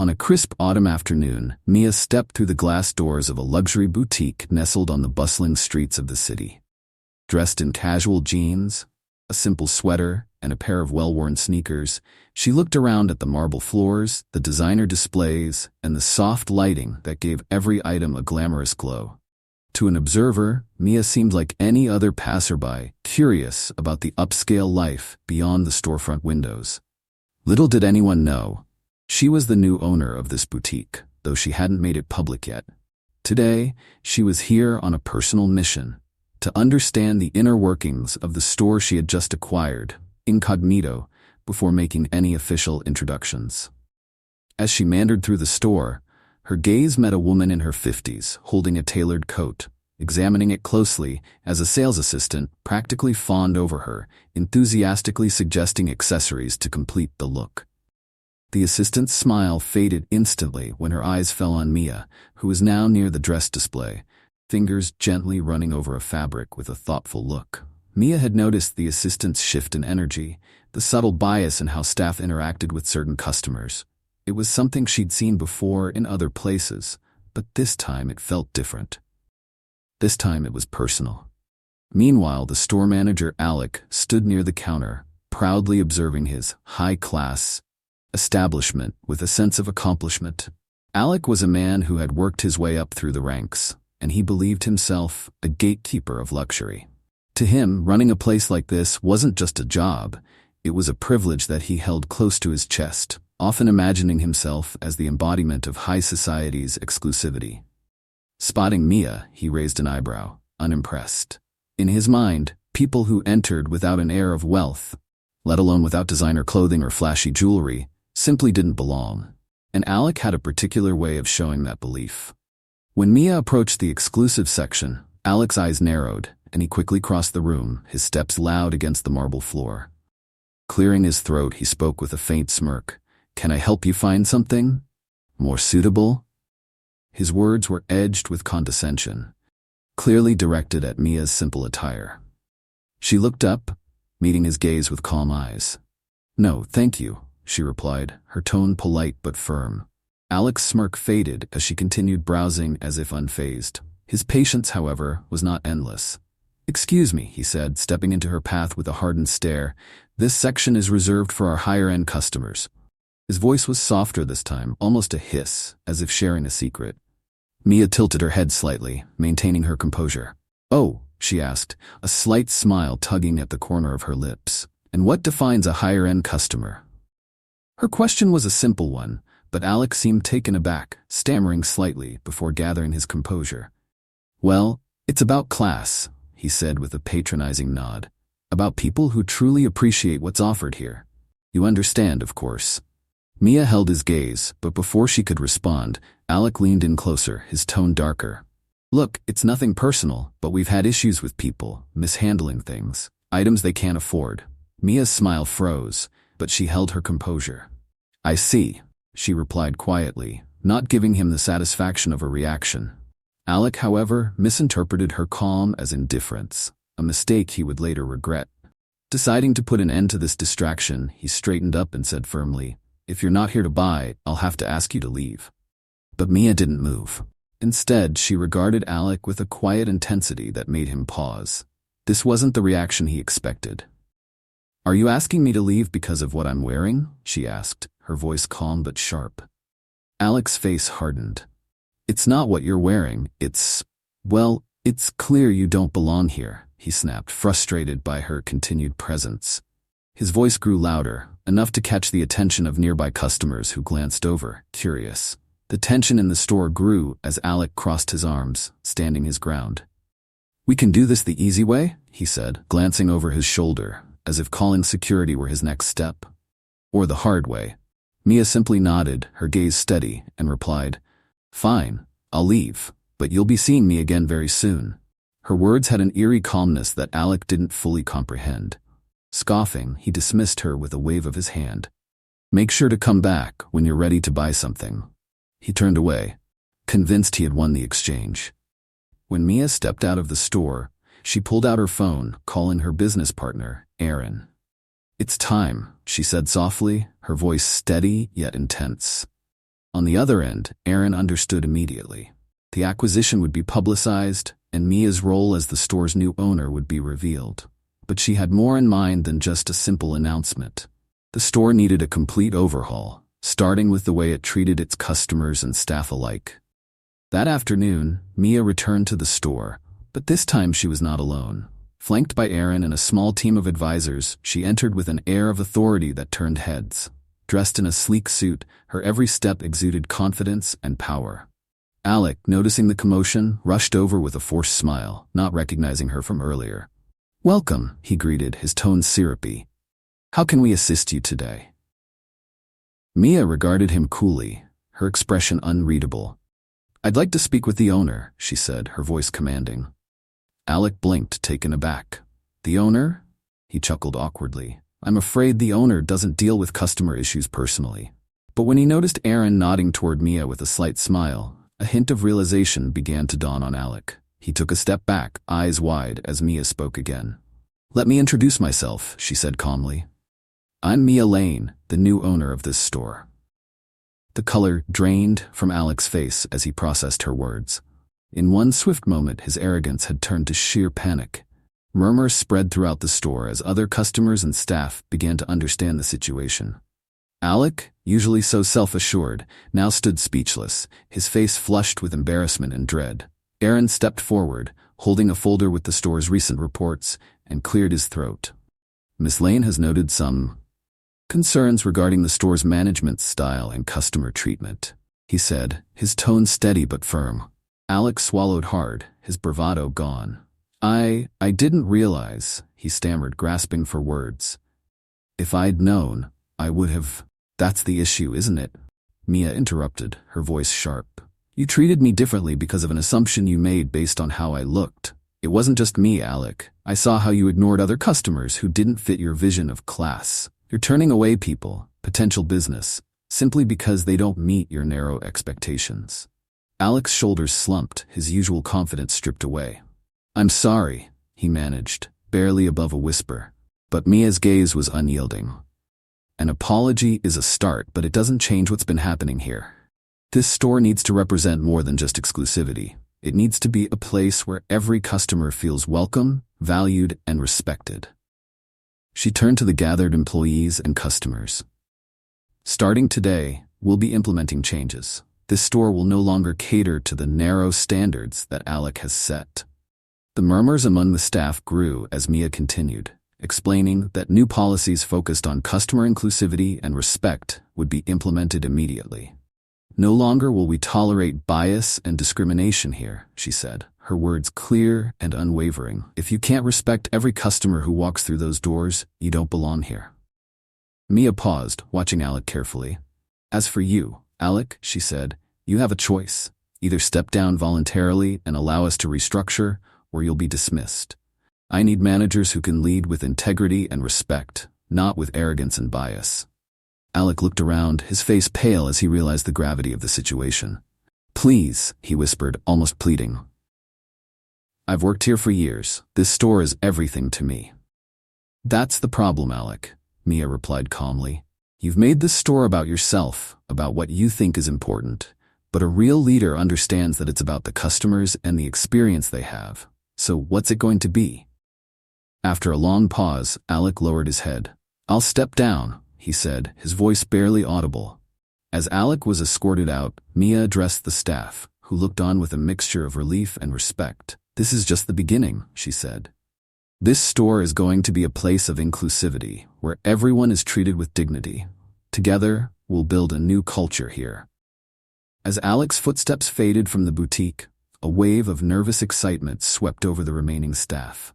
On a crisp autumn afternoon, Mia stepped through the glass doors of a luxury boutique nestled on the bustling streets of the city. Dressed in casual jeans, a simple sweater, and a pair of well-worn sneakers, she looked around at the marble floors, the designer displays, and the soft lighting that gave every item a glamorous glow. To an observer, Mia seemed like any other passerby, curious about the upscale life beyond the storefront windows. Little did anyone know, she was the new owner of this boutique, though she hadn't made it public yet. Today, she was here on a personal mission, to understand the inner workings of the store she had just acquired, incognito, before making any official introductions. As she meandered through the store, her gaze met a woman in her 50s, holding a tailored coat, examining it closely as a sales assistant practically fawned over her, enthusiastically suggesting accessories to complete the look. The assistant's smile faded instantly when her eyes fell on Mia, who was now near the dress display, fingers gently running over a fabric with a thoughtful look. Mia had noticed the assistant's shift in energy, the subtle bias in how staff interacted with certain customers. It was something she'd seen before in other places, but this time it felt different. This time it was personal. Meanwhile, the store manager, Alec, stood near the counter, proudly observing his high-class establishment with a sense of accomplishment. Alec was a man who had worked his way up through the ranks, and he believed himself a gatekeeper of luxury. To him, running a place like this wasn't just a job, it was a privilege that he held close to his chest, often imagining himself as the embodiment of high society's exclusivity. Spotting Mia, he raised an eyebrow, unimpressed. In his mind, people who entered without an air of wealth, let alone without designer clothing or flashy jewelry, simply didn't belong. And Alec had a particular way of showing that belief. When Mia approached the exclusive section, Alec's eyes narrowed, and he quickly crossed the room, his steps loud against the marble floor. Clearing his throat, he spoke with a faint smirk. "Can I help you find something more suitable?" His words were edged with condescension, clearly directed at Mia's simple attire. She looked up, meeting his gaze with calm eyes. "No, thank you," she replied, her tone polite but firm. Alec's smirk faded as she continued browsing as if unfazed. His patience, however, was not endless. "Excuse me," he said, stepping into her path with a hardened stare. "This section is reserved for our higher-end customers." His voice was softer this time, almost a hiss, as if sharing a secret. Mia tilted her head slightly, maintaining her composure. "Oh," she asked, a slight smile tugging at the corner of her lips. "And what defines a higher-end customer?" Her question was a simple one, but Alec seemed taken aback, stammering slightly before gathering his composure. "Well, it's about class," he said with a patronizing nod. "About people who truly appreciate what's offered here. You understand, of course." Mia held his gaze, but before she could respond, Alec leaned in closer, his tone darker. "Look, it's nothing personal, but we've had issues with people, mishandling things, items they can't afford." Mia's smile froze, but she held her composure. "I see," she replied quietly, not giving him the satisfaction of a reaction. Alec, however, misinterpreted her calm as indifference, a mistake he would later regret. Deciding to put an end to this distraction, he straightened up and said firmly, "If you're not here to buy, I'll have to ask you to leave." But Mia didn't move. Instead, she regarded Alec with a quiet intensity that made him pause. This wasn't the reaction he expected. "Are you asking me to leave because of what I'm wearing?" she asked, her voice calm but sharp. Alec's face hardened. "It's not what you're wearing, well, it's clear you don't belong here," he snapped, frustrated by her continued presence. His voice grew louder, enough to catch the attention of nearby customers who glanced over, curious. The tension in the store grew as Alec crossed his arms, standing his ground. "We can do this the easy way," he said, glancing over his shoulder, as if calling security were his next step. "Or the hard way." Mia simply nodded, her gaze steady, and replied, "Fine, I'll leave, but you'll be seeing me again very soon." Her words had an eerie calmness that Alec didn't fully comprehend. Scoffing, he dismissed her with a wave of his hand. "Make sure to come back when you're ready to buy something." He turned away, convinced he had won the exchange. When Mia stepped out of the store, she pulled out her phone, calling her business partner, Aaron. "It's time," she said softly, her voice steady yet intense. On the other end, Aaron understood immediately. The acquisition would be publicized, and Mia's role as the store's new owner would be revealed. But she had more in mind than just a simple announcement. The store needed a complete overhaul, starting with the way it treated its customers and staff alike. That afternoon, Mia returned to the store, but this time she was not alone. Flanked by Aaron and a small team of advisors, she entered with an air of authority that turned heads. Dressed in a sleek suit, her every step exuded confidence and power. Alec, noticing the commotion, rushed over with a forced smile, not recognizing her from earlier. "Welcome," he greeted, his tone syrupy. "How can we assist you today?" Mia regarded him coolly, her expression unreadable. "I'd like to speak with the owner," she said, her voice commanding. Alec blinked, taken aback. "The owner?" He chuckled awkwardly. "I'm afraid the owner doesn't deal with customer issues personally." But when he noticed Aaron nodding toward Mia with a slight smile, a hint of realization began to dawn on Alec. He took a step back, eyes wide, as Mia spoke again. "Let me introduce myself," she said calmly. "I'm Mia Lane, the new owner of this store." The color drained from Alec's face as he processed her words. In one swift moment, his arrogance had turned to sheer panic. Murmurs spread throughout the store as other customers and staff began to understand the situation. Alec, usually so self-assured, now stood speechless, his face flushed with embarrassment and dread. Aaron stepped forward, holding a folder with the store's recent reports, and cleared his throat. "Miss Lane has noted some concerns regarding the store's management style and customer treatment," he said, his tone steady but firm. Alec swallowed hard, his bravado gone. I didn't realize," he stammered, grasping for words. "If I'd known, I would have—" "That's the issue, isn't it?" Mia interrupted, her voice sharp. "You treated me differently because of an assumption you made based on how I looked. It wasn't just me, Alec. I saw how you ignored other customers who didn't fit your vision of class. You're turning away people, potential business, simply because they don't meet your narrow expectations." Alec's shoulders slumped, his usual confidence stripped away. "I'm sorry," he managed, barely above a whisper. But Mia's gaze was unyielding. "An apology is a start, but it doesn't change what's been happening here. This store needs to represent more than just exclusivity. It needs to be a place where every customer feels welcome, valued, and respected." She turned to the gathered employees and customers. "Starting today, we'll be implementing changes. This store will no longer cater to the narrow standards that Alec has set." The murmurs among the staff grew as Mia continued, explaining that new policies focused on customer inclusivity and respect would be implemented immediately. "No longer will we tolerate bias and discrimination here," she said, her words clear and unwavering. "If you can't respect every customer who walks through those doors, you don't belong here." Mia paused, watching Alec carefully. "As for you, Alec," she said, "you have a choice. Either step down voluntarily and allow us to restructure, or you'll be dismissed. I need managers who can lead with integrity and respect, not with arrogance and bias." Alec looked around, his face pale as he realized the gravity of the situation. "Please," he whispered, almost pleading. "I've worked here for years. This store is everything to me." "That's the problem, Alec," Mia replied calmly. "You've made this store about yourself, about what you think is important. But a real leader understands that it's about the customers and the experience they have. So what's it going to be?" After a long pause, Alec lowered his head. "I'll step down," he said, his voice barely audible. As Alec was escorted out, Mia addressed the staff, who looked on with a mixture of relief and respect. "This is just the beginning," she said. "This store is going to be a place of inclusivity, where everyone is treated with dignity. Together, we'll build a new culture here." As Alec's footsteps faded from the boutique, a wave of nervous excitement swept over the remaining staff.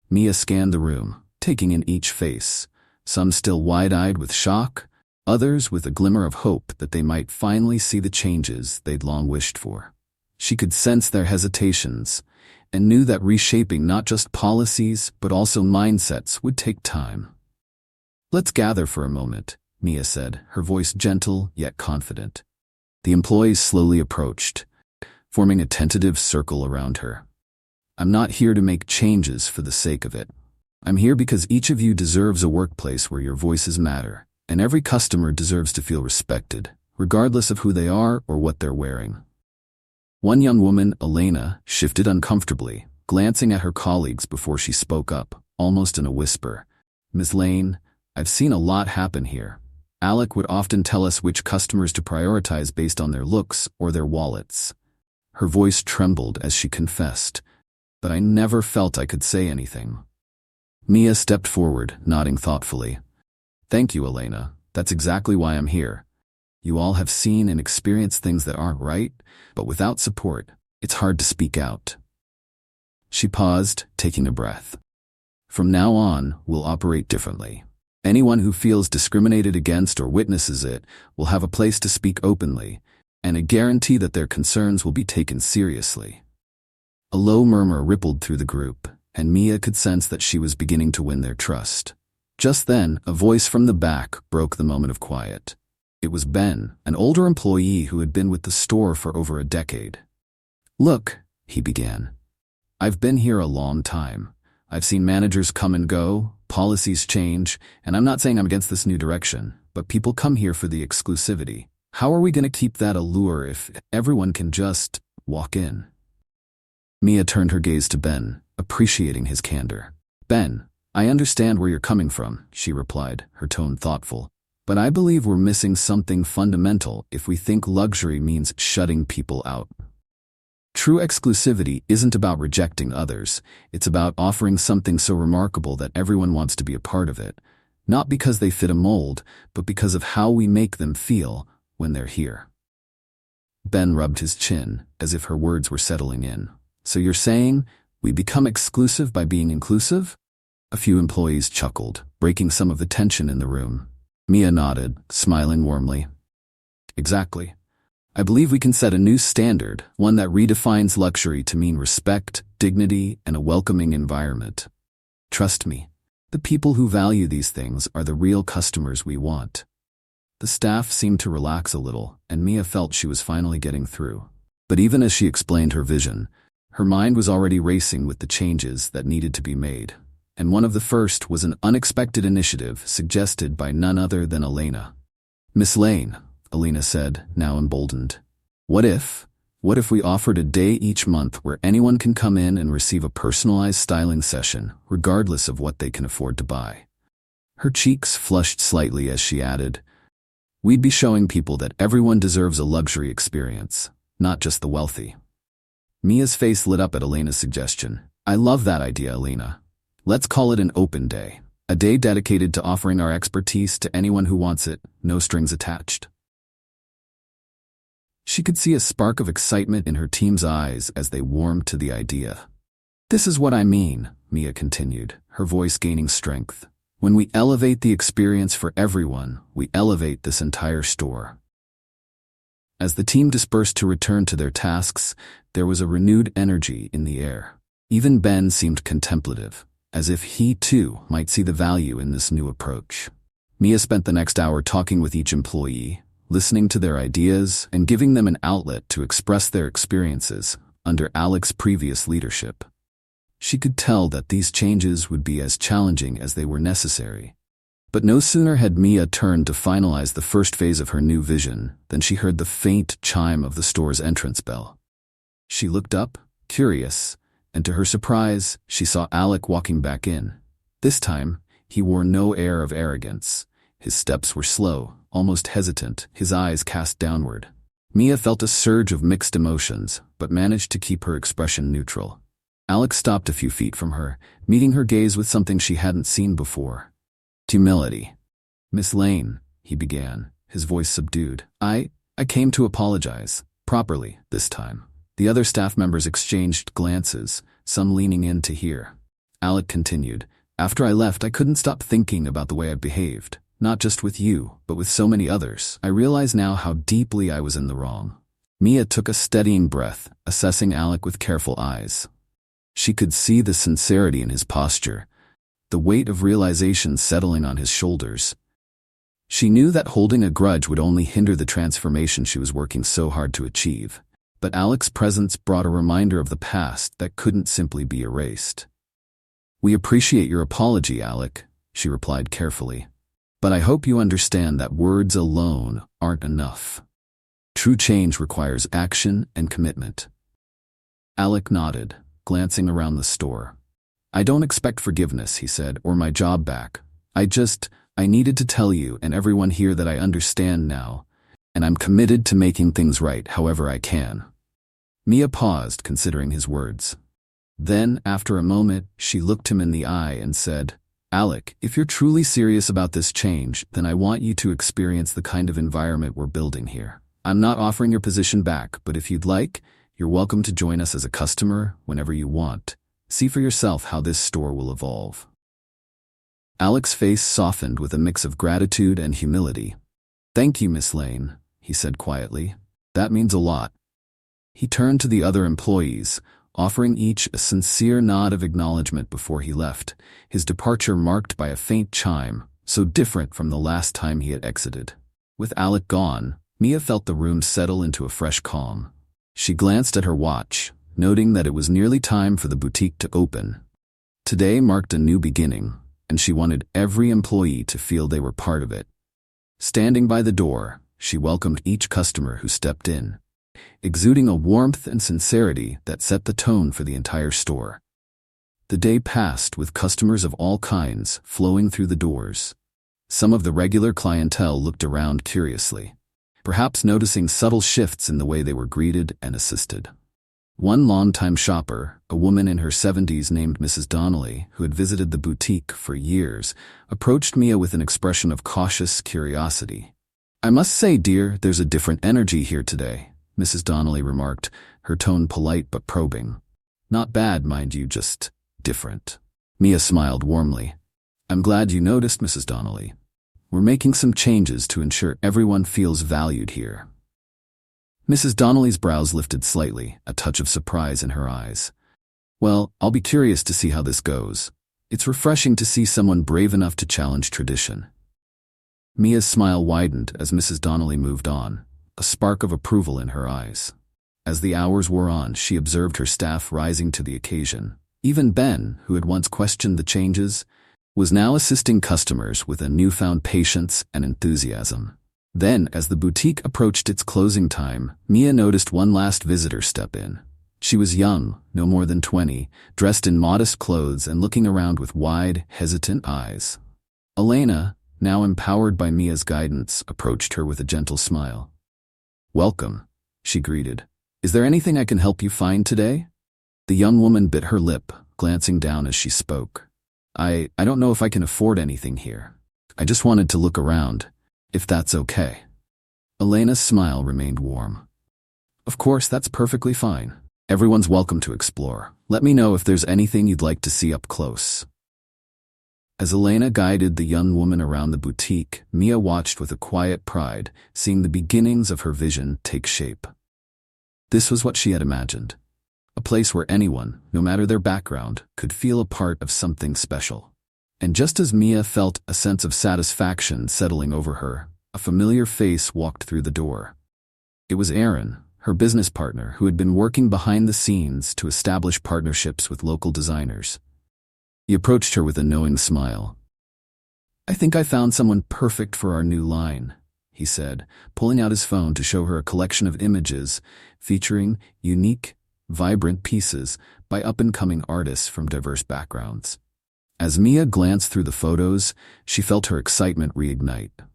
Mia scanned the room, taking in each face, some still wide-eyed with shock, others with a glimmer of hope that they might finally see the changes they'd long wished for. She could sense their hesitations, and knew that reshaping not just policies but also mindsets would take time. "Let's gather for a moment," Mia said, her voice gentle yet confident. The employees slowly approached, forming a tentative circle around her. "I'm not here to make changes for the sake of it. I'm here because each of you deserves a workplace where your voices matter, and every customer deserves to feel respected, regardless of who they are or what they're wearing. One young woman, Elena, shifted uncomfortably, glancing at her colleagues before she spoke up, almost in a whisper. "Miss Lane, I've seen a lot happen here. Alec would often tell us which customers to prioritize based on their looks or their wallets." Her voice trembled as she confessed, "But I never felt I could say anything." Mia stepped forward, nodding thoughtfully. "Thank you, Elena. That's exactly why I'm here. You all have seen and experienced things that aren't right, but without support, it's hard to speak out." She paused, taking a breath. "From now on, we'll operate differently. Anyone who feels discriminated against or witnesses it will have a place to speak openly, and a guarantee that their concerns will be taken seriously." A low murmur rippled through the group, and Mia could sense that she was beginning to win their trust. Just then, a voice from the back broke the moment of quiet. It was Ben, an older employee who had been with the store for over a decade. "Look," he began. "I've been here a long time. I've seen managers come and go, policies change, and I'm not saying I'm against this new direction, but people come here for the exclusivity. How are we going to keep that allure if everyone can just walk in?" Mia turned her gaze to Ben, appreciating his candor. "Ben, I understand where you're coming from," she replied, her tone thoughtful. "But I believe we're missing something fundamental if we think luxury means shutting people out. True exclusivity isn't about rejecting others, it's about offering something so remarkable that everyone wants to be a part of it, not because they fit a mold, but because of how we make them feel when they're here." Ben rubbed his chin, as if her words were settling in. "So you're saying we become exclusive by being inclusive?" A few employees chuckled, breaking some of the tension in the room. Mia nodded, smiling warmly. "Exactly. I believe we can set a new standard, one that redefines luxury to mean respect, dignity, and a welcoming environment. Trust me, the people who value these things are the real customers we want." The staff seemed to relax a little, and Mia felt she was finally getting through. But even as she explained her vision, her mind was already racing with the changes that needed to be made. And one of the first was an unexpected initiative suggested by none other than Elena. "Miss Lane," Elena said, now emboldened. What if we offered a day each month where anyone can come in and receive a personalized styling session, regardless of what they can afford to buy?" Her cheeks flushed slightly as she added, "We'd be showing people that everyone deserves a luxury experience, not just the wealthy." Mia's face lit up at Elena's suggestion. "I love that idea, Elena. Let's call it an open day. A day dedicated to offering our expertise to anyone who wants it, no strings attached." She could see a spark of excitement in her team's eyes as they warmed to the idea. "This is what I mean," Mia continued, her voice gaining strength. "When we elevate the experience for everyone, we elevate this entire store." As the team dispersed to return to their tasks, there was a renewed energy in the air. Even Ben seemed contemplative, as if he too might see the value in this new approach. Mia spent the next hour talking with each employee, listening to their ideas and giving them an outlet to express their experiences under Alec's previous leadership. She could tell that these changes would be as challenging as they were necessary. But no sooner had Mia turned to finalize the first phase of her new vision than she heard the faint chime of the store's entrance bell. She looked up, curious, and to her surprise, she saw Alec walking back in. This time, he wore no air of arrogance. His steps were slow, almost hesitant, his eyes cast downward. Mia felt a surge of mixed emotions, but managed to keep her expression neutral. Alec stopped a few feet from her, meeting her gaze with something she hadn't seen before. Humility. "Miss Lane," he began, his voice subdued. I came to apologize, properly, this time." The other staff members exchanged glances, some leaning in to hear. Alec continued, "After I left, I couldn't stop thinking about the way I behaved. Not just with you, but with so many others. I realize now how deeply I was in the wrong." Mia took a steadying breath, assessing Alec with careful eyes. She could see the sincerity in his posture, the weight of realization settling on his shoulders. She knew that holding a grudge would only hinder the transformation she was working so hard to achieve. But Alec's presence brought a reminder of the past that couldn't simply be erased. "We appreciate your apology, Alec," she replied carefully. But I hope you understand that words alone aren't enough. True change requires action and commitment." Alec nodded, glancing around the store. "I don't expect forgiveness," he said, "or my job back. I needed to tell you and everyone here that I understand now, and I'm committed to making things right however I can." Mia paused, considering his words. Then, after a moment, she looked him in the eye and said, "Alec, if you're truly serious about this change, then I want you to experience the kind of environment we're building here. I'm not offering your position back, but if you'd like, you're welcome to join us as a customer whenever you want. See for yourself how this store will evolve." Alec's face softened with a mix of gratitude and humility. "Thank you, Miss Lane," he said quietly. "That means a lot." He turned to the other employees, offering each a sincere nod of acknowledgement before he left, his departure marked by a faint chime, so different from the last time he had exited. With Alec gone, Mia felt the room settle into a fresh calm. She glanced at her watch, noting that it was nearly time for the boutique to open. Today marked a new beginning, and she wanted every employee to feel they were part of it. Standing by the door, she welcomed each customer who stepped in, exuding a warmth and sincerity that set the tone for the entire store. The day passed with customers of all kinds flowing through the doors. Some of the regular clientele looked around curiously, perhaps noticing subtle shifts in the way they were greeted and assisted. One longtime shopper, a woman in her 70s named Mrs. Donnelly, who had visited the boutique for years, approached Mia with an expression of cautious curiosity. "I must say, dear, there's a different energy here today," Mrs. Donnelly remarked, her tone polite but probing. "Not bad, mind you, just different." Mia smiled warmly. "I'm glad you noticed, Mrs. Donnelly. We're making some changes to ensure everyone feels valued here." Mrs. Donnelly's brows lifted slightly, a touch of surprise in her eyes. "Well, I'll be curious to see how this goes. It's refreshing to see someone brave enough to challenge tradition." Mia's smile widened as Mrs. Donnelly moved on, a spark of approval in her eyes. As the hours wore on, she observed her staff rising to the occasion. Even Ben, who had once questioned the changes, was now assisting customers with a newfound patience and enthusiasm. Then, as the boutique approached its closing time, Mia noticed one last visitor step in. She was young, no more than 20, dressed in modest clothes and looking around with wide, hesitant eyes. Elena, now empowered by Mia's guidance, approached her with a gentle smile. "Welcome," she greeted. "Is there anything I can help you find today?" The young woman bit her lip, glancing down as she spoke. I don't know if I can afford anything here. I just wanted to look around, if that's okay." Elena's smile remained warm. "Of course, that's perfectly fine. Everyone's welcome to explore. Let me know if there's anything you'd like to see up close." As Elena guided the young woman around the boutique, Mia watched with a quiet pride, seeing the beginnings of her vision take shape. This was what she had imagined. A place where anyone, no matter their background, could feel a part of something special. And just as Mia felt a sense of satisfaction settling over her, a familiar face walked through the door. It was Aaron, her business partner, who had been working behind the scenes to establish partnerships with local designers. He approached her with a knowing smile. "I think I found someone perfect for our new line," he said, pulling out his phone to show her a collection of images featuring unique, vibrant pieces by up-and-coming artists from diverse backgrounds. As Mia glanced through the photos, she felt her excitement reignite.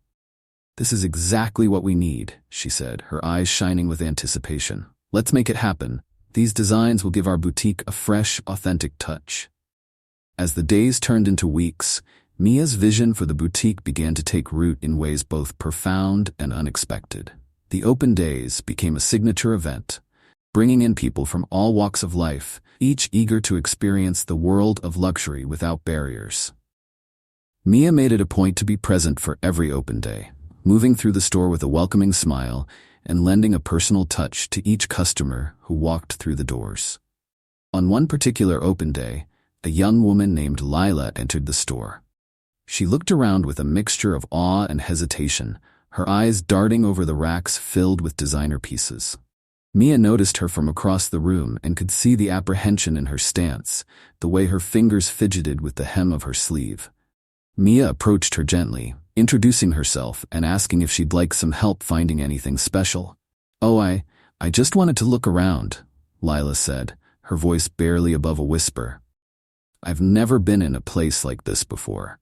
"This is exactly what we need," she said, her eyes shining with anticipation. "Let's make it happen. These designs will give our boutique a fresh, authentic touch." As the days turned into weeks, Mia's vision for the boutique began to take root in ways both profound and unexpected. The open days became a signature event, bringing in people from all walks of life, each eager to experience the world of luxury without barriers. Mia made it a point to be present for every open day, moving through the store with a welcoming smile and lending a personal touch to each customer who walked through the doors. On one particular open day, a young woman named Lila entered the store. She looked around with a mixture of awe and hesitation, her eyes darting over the racks filled with designer pieces. Mia noticed her from across the room and could see the apprehension in her stance, the way her fingers fidgeted with the hem of her sleeve. Mia approached her gently, introducing herself and asking if she'd like some help finding anything special. "Oh, I just wanted to look around," Lila said, her voice barely above a whisper. "I've never been in a place like this before."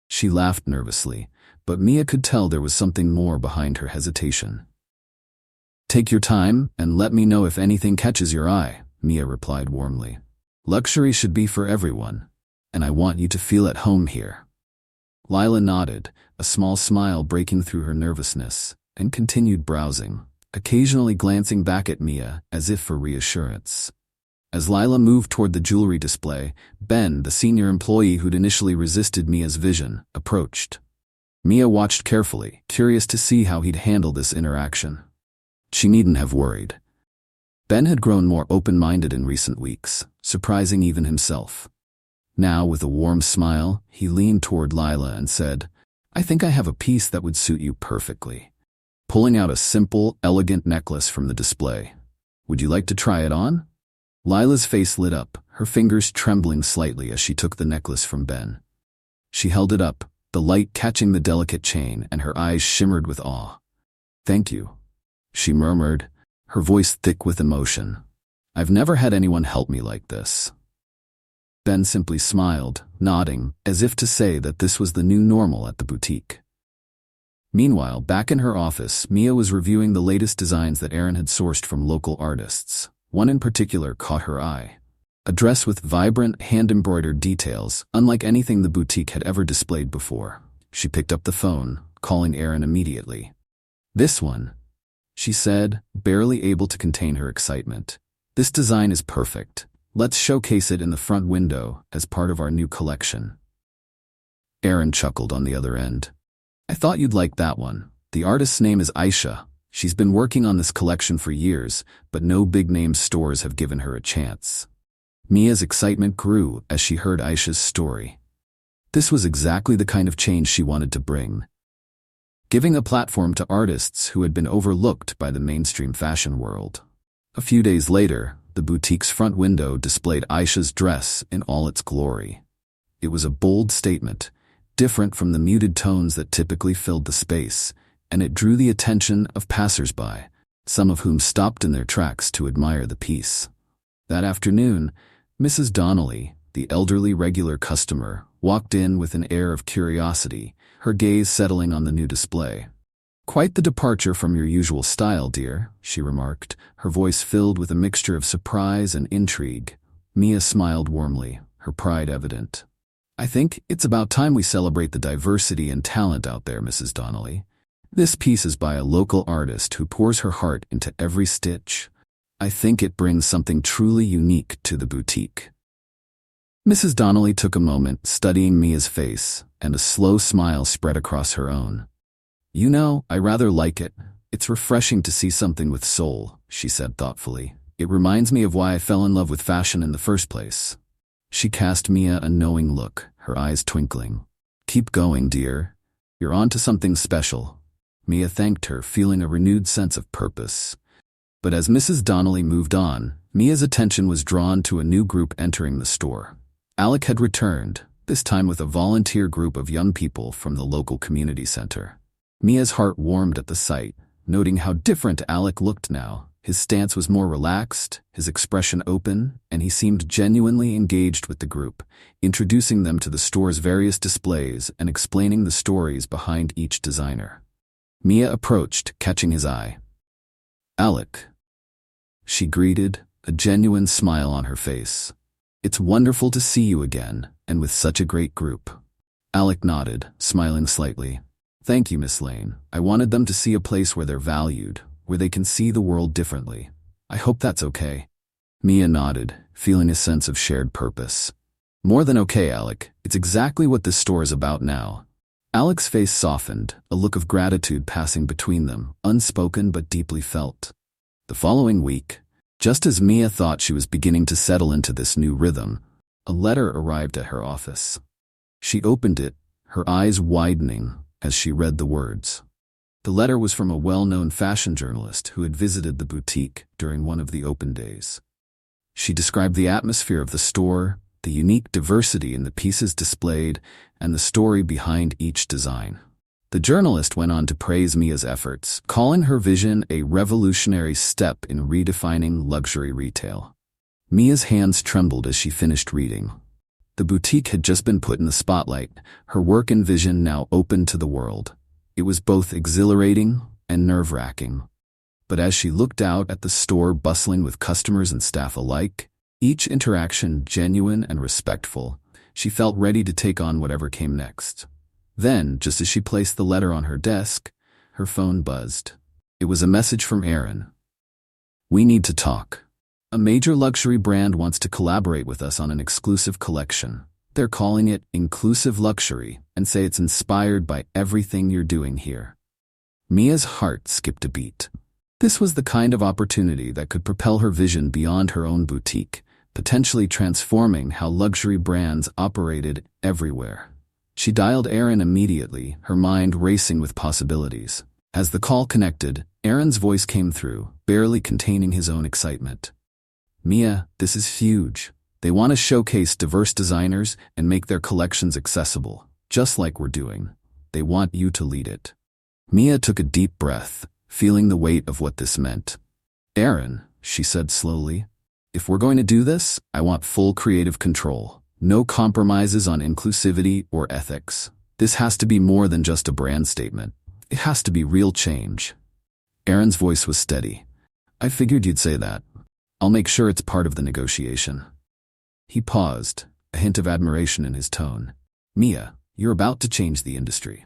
She laughed nervously, but Mia could tell there was something more behind her hesitation. "Take your time and let me know if anything catches your eye," Mia replied warmly. "Luxury should be for everyone, and I want you to feel at home here." Lila nodded, a small smile breaking through her nervousness, and continued browsing, occasionally glancing back at Mia as if for reassurance. As Lila moved toward the jewelry display, Ben, the senior employee who'd initially resisted Mia's vision, approached. Mia watched carefully, curious to see how he'd handle this interaction. She needn't have worried. Ben had grown more open-minded in recent weeks, surprising even himself. Now, with a warm smile, he leaned toward Lila and said, "I think I have a piece that would suit you perfectly," pulling out a simple, elegant necklace from the display. "Would you like to try it on?" Lila's face lit up, her fingers trembling slightly as she took the necklace from Ben. She held it up, the light catching the delicate chain, and her eyes shimmered with awe. "Thank you," she murmured, her voice thick with emotion. "I've never had anyone help me like this." Ben simply smiled, nodding, as if to say that this was the new normal at the boutique. Meanwhile, back in her office, Mia was reviewing the latest designs that Erin had sourced from local artists. One in particular caught her eye. A dress with vibrant, hand-embroidered details, unlike anything the boutique had ever displayed before. She picked up the phone, calling Erin immediately. "This one," she said, barely able to contain her excitement. "This design is perfect. Let's showcase it in the front window as part of our new collection." Erin chuckled on the other end. "I thought you'd like that one. The artist's name is Aisha. She's been working on this collection for years, but no big-name stores have given her a chance." Mia's excitement grew as she heard Aisha's story. This was exactly the kind of change she wanted to bring, giving a platform to artists who had been overlooked by the mainstream fashion world. A few days later, the boutique's front window displayed Aisha's dress in all its glory. It was a bold statement, different from the muted tones that typically filled the space, and it drew the attention of passers-by, some of whom stopped in their tracks to admire the piece. That afternoon, Mrs. Donnelly, the elderly regular customer, walked in with an air of curiosity, her gaze settling on the new display. "Quite the departure from your usual style, dear," she remarked, her voice filled with a mixture of surprise and intrigue. Mia smiled warmly, her pride evident. "I think it's about time we celebrate the diversity and talent out there, Mrs. Donnelly. This piece is by a local artist who pours her heart into every stitch. I think it brings something truly unique to the boutique." Mrs. Donnelly took a moment, studying Mia's face, and a slow smile spread across her own. "You know, I rather like it. It's refreshing to see something with soul," she said thoughtfully. "It reminds me of why I fell in love with fashion in the first place." She cast Mia a knowing look, her eyes twinkling. "Keep going, dear. You're on to something special." Mia thanked her, feeling a renewed sense of purpose. But as Mrs. Donnelly moved on, Mia's attention was drawn to a new group entering the store. Alec had returned, this time with a volunteer group of young people from the local community center. Mia's heart warmed at the sight, noting how different Alec looked now. His stance was more relaxed, his expression open, and he seemed genuinely engaged with the group, introducing them to the store's various displays and explaining the stories behind each designer. Mia approached, catching his eye. "Alec," she greeted, a genuine smile on her face. "It's wonderful to see you again, and with such a great group." Alec nodded, smiling slightly. "Thank you, Miss Lane. I wanted them to see a place where they're valued, where they can see the world differently. I hope that's okay." Mia nodded, feeling a sense of shared purpose. "More than okay, Alec. It's exactly what this store is about now." Alec's face softened, a look of gratitude passing between them, unspoken but deeply felt. The following week, just as Mia thought she was beginning to settle into this new rhythm, a letter arrived at her office. She opened it, her eyes widening as she read the words. The letter was from a well-known fashion journalist who had visited the boutique during one of the open days. She described the atmosphere of the store, the unique diversity in the pieces displayed, and the story behind each design. The journalist went on to praise Mia's efforts, calling her vision a revolutionary step in redefining luxury retail. Mia's hands trembled as she finished reading. The boutique had just been put in the spotlight, her work and vision now open to the world. It was both exhilarating and nerve-wracking. But as she looked out at the store bustling with customers and staff alike, each interaction genuine and respectful, she felt ready to take on whatever came next. Then, just as she placed the letter on her desk, her phone buzzed. It was a message from Aaron. "We need to talk. A major luxury brand wants to collaborate with us on an exclusive collection. They're calling it Inclusive Luxury and say it's inspired by everything you're doing here." Mia's heart skipped a beat. This was the kind of opportunity that could propel her vision beyond her own boutique, potentially transforming how luxury brands operated everywhere. She dialed Aaron immediately, her mind racing with possibilities. As the call connected, Aaron's voice came through, barely containing his own excitement. "Mia, this is huge. They want to showcase diverse designers and make their collections accessible, just like we're doing. They want you to lead it." Mia took a deep breath, feeling the weight of what this meant. "Aaron," she said slowly, "if we're going to do this, I want full creative control. No compromises on inclusivity or ethics. This has to be more than just a brand statement. It has to be real change." Aaron's voice was steady. "I figured you'd say that. I'll make sure it's part of the negotiation." He paused, a hint of admiration in his tone. "Mia, you're about to change the industry."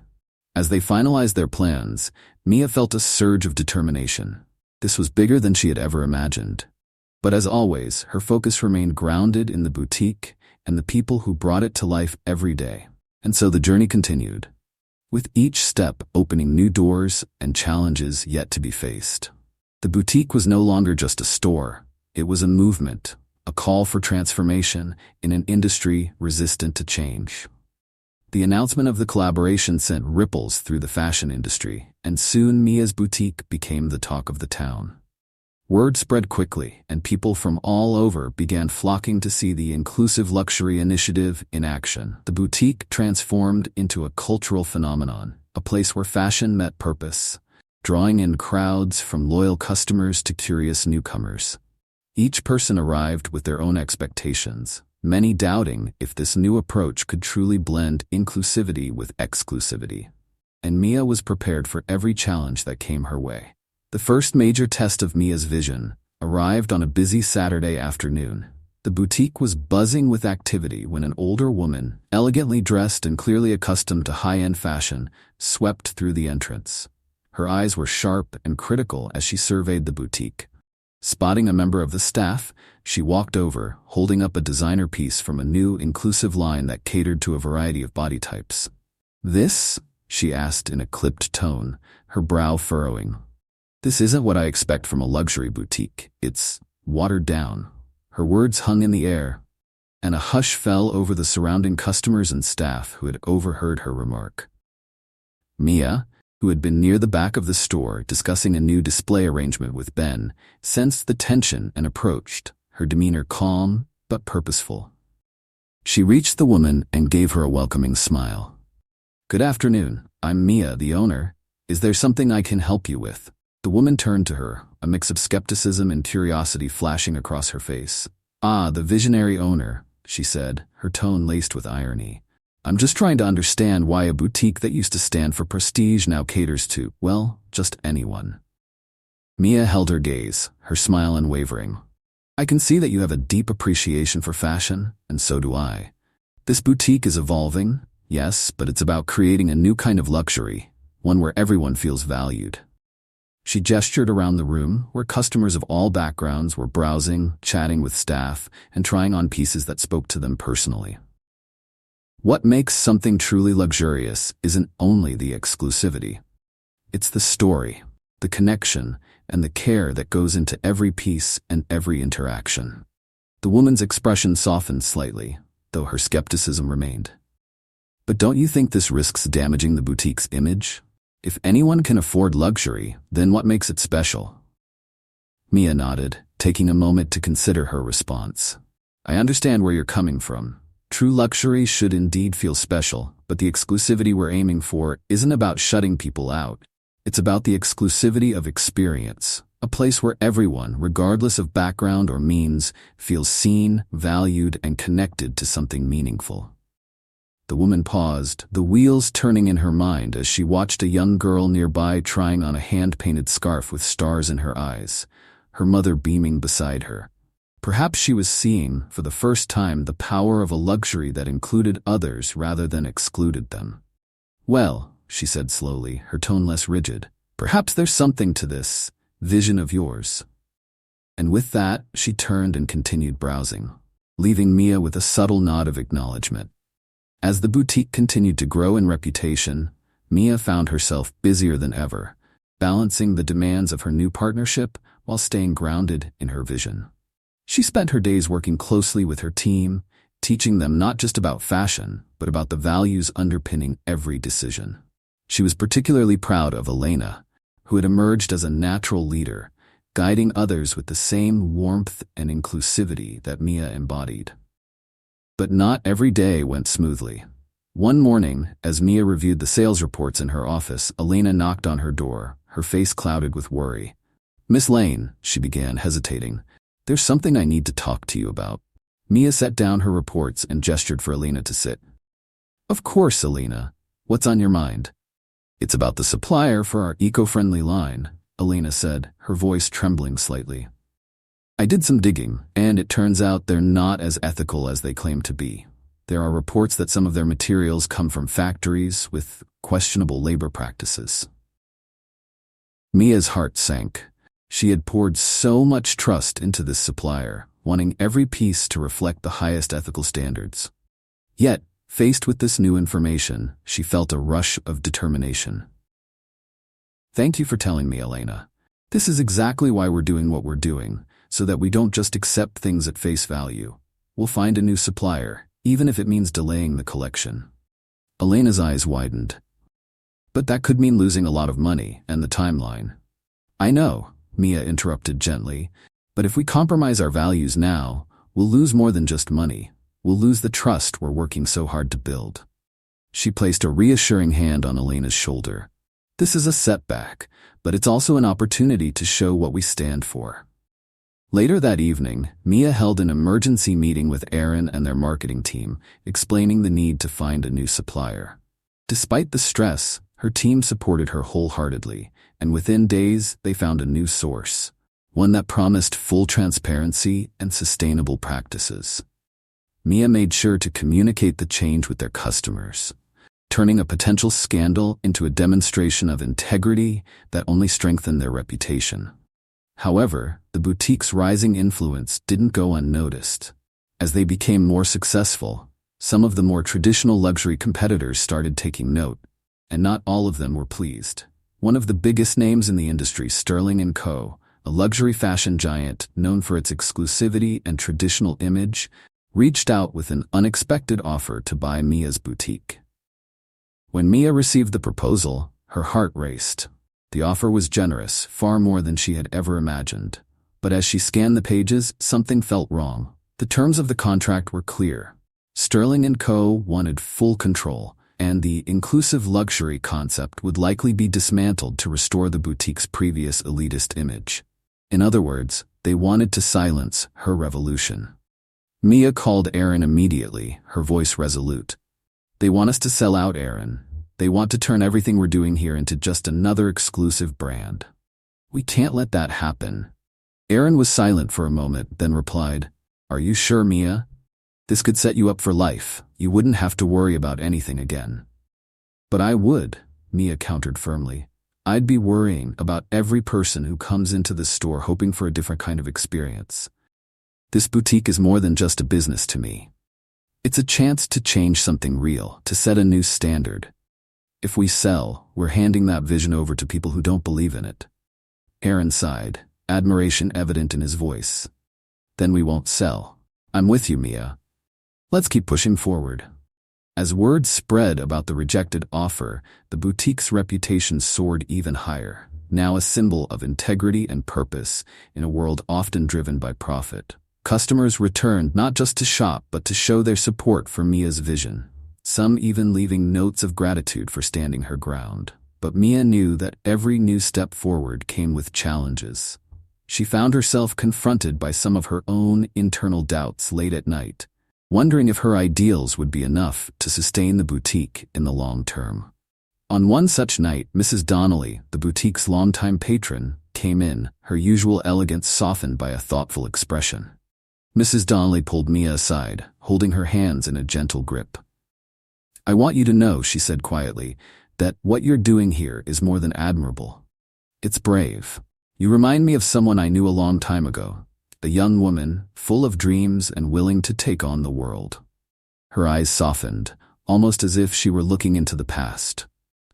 As they finalized their plans, Mia felt a surge of determination. This was bigger than she had ever imagined. But as always, her focus remained grounded in the boutique and the people who brought it to life every day. And so the journey continued, with each step opening new doors and challenges yet to be faced. The boutique was no longer just a store. It was a movement, a call for transformation in an industry resistant to change. The announcement of the collaboration sent ripples through the fashion industry, and soon Mia's boutique became the talk of the town. Word spread quickly, and people from all over began flocking to see the Inclusive Luxury Initiative in action. The boutique transformed into a cultural phenomenon, a place where fashion met purpose, drawing in crowds from loyal customers to curious newcomers. Each person arrived with their own expectations, many doubting if this new approach could truly blend inclusivity with exclusivity. And Mia was prepared for every challenge that came her way. The first major test of Mia's vision arrived on a busy Saturday afternoon. The boutique was buzzing with activity when an older woman, elegantly dressed and clearly accustomed to high-end fashion, swept through the entrance. Her eyes were sharp and critical as she surveyed the boutique. Spotting a member of the staff, she walked over, holding up a designer piece from a new inclusive line that catered to a variety of body types. "This?" she asked in a clipped tone, her brow furrowing. "This isn't what I expect from a luxury boutique. It's watered down." Her words hung in the air, and a hush fell over the surrounding customers and staff who had overheard her remark. Mia, who had been near the back of the store discussing a new display arrangement with Ben, sensed the tension and approached, her demeanor calm but purposeful. She reached the woman and gave her a welcoming smile. "Good afternoon. I'm Mia, the owner. Is there something I can help you with?" The woman turned to her, a mix of skepticism and curiosity flashing across her face. "Ah, the visionary owner," she said, her tone laced with irony. "I'm just trying to understand why a boutique that used to stand for prestige now caters to, well, just anyone." Mia held her gaze, her smile unwavering. "I can see that you have a deep appreciation for fashion, and so do I. This boutique is evolving, yes, but it's about creating a new kind of luxury, one where everyone feels valued." She gestured around the room, where customers of all backgrounds were browsing, chatting with staff, and trying on pieces that spoke to them personally. What makes something truly luxurious isn't only the exclusivity. It's the story, the connection, and the care that goes into every piece and every interaction. The woman's expression softened slightly, though her skepticism remained. "But don't you think this risks damaging the boutique's image? If anyone can afford luxury, then what makes it special?" Mia nodded, taking a moment to consider her response. I understand where you're coming from. True luxury should indeed feel special, but the exclusivity we're aiming for isn't about shutting people out. It's about the exclusivity of experience, a place where everyone, regardless of background or means, feels seen, valued, and connected to something meaningful. The woman paused, the wheels turning in her mind as she watched a young girl nearby trying on a hand-painted scarf with stars in her eyes, her mother beaming beside her. Perhaps she was seeing, for the first time, the power of a luxury that included others rather than excluded them. "Well," she said slowly, her tone less rigid, "perhaps there's something to this vision of yours." And with that, she turned and continued browsing, leaving Mia with a subtle nod of acknowledgement. As the boutique continued to grow in reputation, Mia found herself busier than ever, balancing the demands of her new partnership while staying grounded in her vision. She spent her days working closely with her team, teaching them not just about fashion, but about the values underpinning every decision. She was particularly proud of Elena, who had emerged as a natural leader, guiding others with the same warmth and inclusivity that Mia embodied. But not every day went smoothly. One morning, as Mia reviewed the sales reports in her office, Elena knocked on her door, her face clouded with worry. "Miss Lane," she began, hesitating, "there's something I need to talk to you about." Mia set down her reports and gestured for Elena to sit. "Of course, Elena. What's on your mind?" "It's about the supplier for our eco-friendly line," Elena said, her voice trembling slightly. "I did some digging, and it turns out they're not as ethical as they claim to be. There are reports that some of their materials come from factories with questionable labor practices." Mia's heart sank. She had poured so much trust into this supplier, wanting every piece to reflect the highest ethical standards. Yet, faced with this new information, she felt a rush of determination. "Thank you for telling me, Elena. This is exactly why we're doing what we're doing, so that we don't just accept things at face value. We'll find a new supplier, even if it means delaying the collection." Elena's eyes widened. "But that could mean losing a lot of money and the timeline." "I know," Mia interrupted gently, "but if we compromise our values now, we'll lose more than just money. We'll lose the trust we're working so hard to build." She placed a reassuring hand on Elena's shoulder. "This is a setback, but it's also an opportunity to show what we stand for." Later that evening, Mia held an emergency meeting with Aaron and their marketing team, explaining the need to find a new supplier. Despite the stress, her team supported her wholeheartedly, and within days they found a new source, one that promised full transparency and sustainable practices. Mia made sure to communicate the change with their customers, turning a potential scandal into a demonstration of integrity that only strengthened their reputation. However, the boutique's rising influence didn't go unnoticed. As they became more successful, some of the more traditional luxury competitors started taking note, and not all of them were pleased. One of the biggest names in the industry, Sterling & Co., a luxury fashion giant known for its exclusivity and traditional image, reached out with an unexpected offer to buy Mia's boutique. When Mia received the proposal, her heart raced. The offer was generous, far more than she had ever imagined. But as she scanned the pages, something felt wrong. The terms of the contract were clear. Sterling & Co. wanted full control, and the inclusive luxury concept would likely be dismantled to restore the boutique's previous elitist image. In other words, they wanted to silence her revolution. Mia called Aaron immediately, her voice resolute. "They want us to sell out, Aaron. They want to turn everything we're doing here into just another exclusive brand. We can't let that happen." Aaron was silent for a moment, then replied, "Are you sure, Mia? This could set you up for life. You wouldn't have to worry about anything again." "But I would," Mia countered firmly. "I'd be worrying about every person who comes into the store hoping for a different kind of experience. This boutique is more than just a business to me. It's a chance to change something real, to set a new standard. If we sell, we're handing that vision over to people who don't believe in it." Aaron sighed, admiration evident in his voice. "Then we won't sell. I'm with you, Mia. Let's keep pushing forward." As word spread about the rejected offer, the boutique's reputation soared even higher, now a symbol of integrity and purpose in a world often driven by profit. Customers returned not just to shop but to show their support for Mia's vision, some even leaving notes of gratitude for standing her ground. But Mia knew that every new step forward came with challenges. She found herself confronted by some of her own internal doubts late at night, wondering if her ideals would be enough to sustain the boutique in the long term. On one such night, Mrs. Donnelly, the boutique's longtime patron, came in, her usual elegance softened by a thoughtful expression. Mrs. Donnelly pulled Mia aside, holding her hands in a gentle grip. "I want you to know," she said quietly, "that what you're doing here is more than admirable. It's brave. You remind me of someone I knew a long time ago, a young woman, full of dreams and willing to take on the world." Her eyes softened, almost as if she were looking into the past.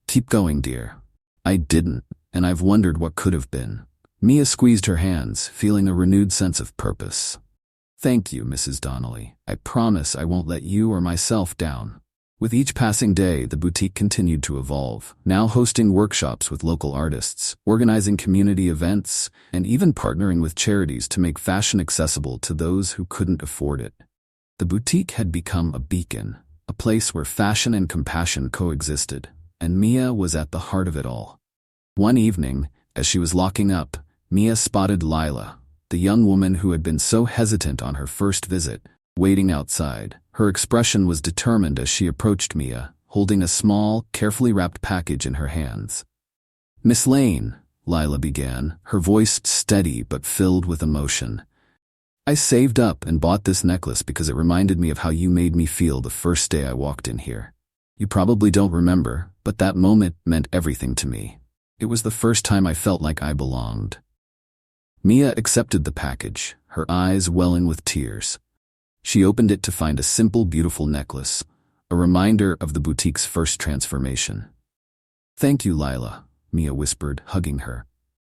"Keep going, dear. I didn't, and I've wondered what could have been." Mia squeezed her hands, feeling a renewed sense of purpose. "Thank you, Mrs. Donnelly. I promise I won't let you or myself down." With each passing day, the boutique continued to evolve, now hosting workshops with local artists, organizing community events, and even partnering with charities to make fashion accessible to those who couldn't afford it. The boutique had become a beacon, a place where fashion and compassion coexisted, and Mia was at the heart of it all. One evening, as she was locking up, Mia spotted Lila, the young woman who had been so hesitant on her first visit, waiting outside. Her expression was determined as she approached Mia, holding a small, carefully wrapped package in her hands. "Miss Lane," Lila began, her voice steady but filled with emotion. "I saved up and bought this necklace because it reminded me of how you made me feel the first day I walked in here. You probably don't remember, but that moment meant everything to me. It was the first time I felt like I belonged." Mia accepted the package, her eyes welling with tears. She opened it to find a simple, beautiful necklace, a reminder of the boutique's first transformation. "Thank you, Lila," Mia whispered, hugging her.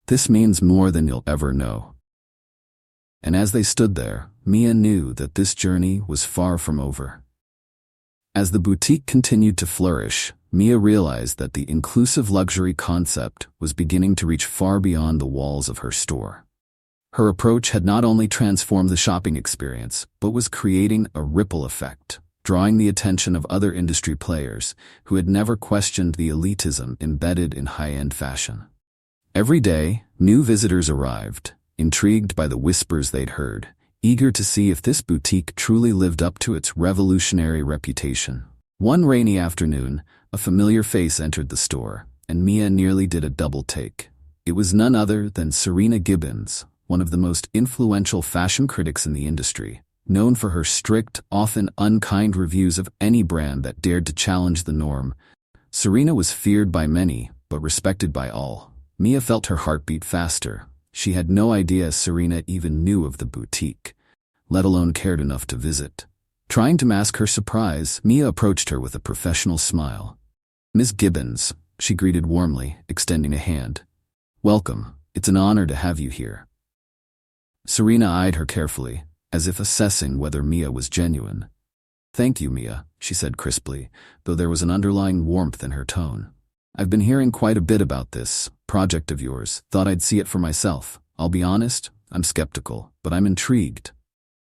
"This means more than you'll ever know." And as they stood there, Mia knew that this journey was far from over. As the boutique continued to flourish, Mia realized that the inclusive luxury concept was beginning to reach far beyond the walls of her store. Her approach had not only transformed the shopping experience, but was creating a ripple effect, drawing the attention of other industry players who had never questioned the elitism embedded in high-end fashion. Every day, new visitors arrived, intrigued by the whispers they'd heard, eager to see if this boutique truly lived up to its revolutionary reputation. One rainy afternoon, a familiar face entered the store, and Mia nearly did a double take. It was none other than Serena Gibbons, one of the most influential fashion critics in the industry, known for her strict, often unkind reviews of any brand that dared to challenge the norm. Serena was feared by many, but respected by all. Mia felt her heart beat faster. She had no idea Serena even knew of the boutique, let alone cared enough to visit. Trying to mask her surprise, Mia approached her with a professional smile. "Miss Gibbons," she greeted warmly, extending a hand. "Welcome. It's an honor to have you here." Serena eyed her carefully, as if assessing whether Mia was genuine. "Thank you, Mia," she said crisply, though there was an underlying warmth in her tone. "I've been hearing quite a bit about this project of yours. Thought I'd see it for myself. I'll be honest, I'm skeptical, but I'm intrigued."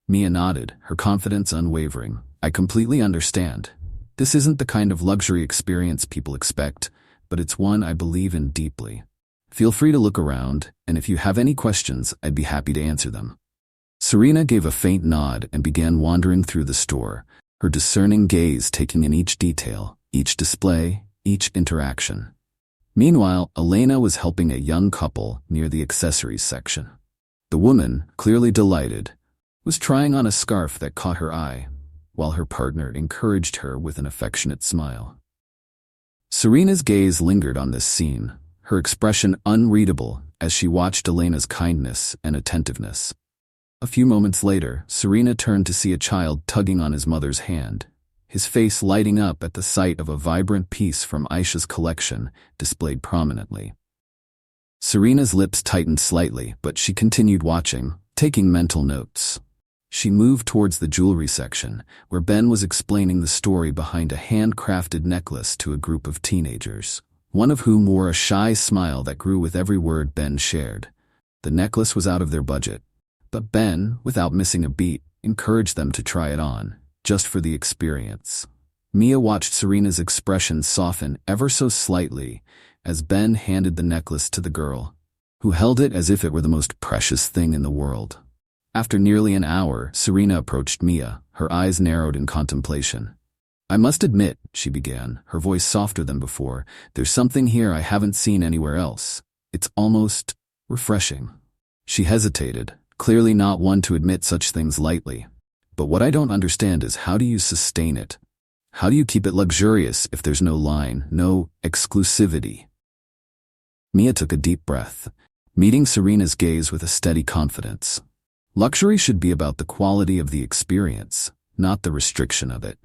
Mia nodded, her confidence unwavering. "I completely understand. This isn't the kind of luxury experience people expect, but it's one I believe in deeply. Feel free to look around, and if you have any questions, I'd be happy to answer them." Serena gave a faint nod and began wandering through the store, her discerning gaze taking in each detail, each display, each interaction. Meanwhile, Elena was helping a young couple near the accessories section. The woman, clearly delighted, was trying on a scarf that caught her eye, while her partner encouraged her with an affectionate smile. Serena's gaze lingered on this scene, her expression unreadable as she watched Elena's kindness and attentiveness. A few moments later, Serena turned to see a child tugging on his mother's hand, his face lighting up at the sight of a vibrant piece from Aisha's collection displayed prominently. Serena's lips tightened slightly, but she continued watching, taking mental notes. She moved towards the jewelry section, where Ben was explaining the story behind a handcrafted necklace to a group of teenagers, one of whom wore a shy smile that grew with every word Ben shared. The necklace was out of their budget, But Ben, without missing a beat, encouraged them to try it on, just for the experience. Mia watched Serena's expression soften ever so slightly as Ben handed the necklace to the girl, who held it as if it were the most precious thing in the world. After nearly an hour, Serena approached Mia, her eyes narrowed in contemplation. "I must admit," she began, her voice softer than before, "there's something here I haven't seen anywhere else. It's almost refreshing." She hesitated, clearly not one to admit such things lightly. "But what I don't understand is, how do you sustain it? How do you keep it luxurious if there's no line, no exclusivity?" Mia took a deep breath, meeting Serena's gaze with a steady confidence. Luxury should be about the quality of the experience, not the restriction of it.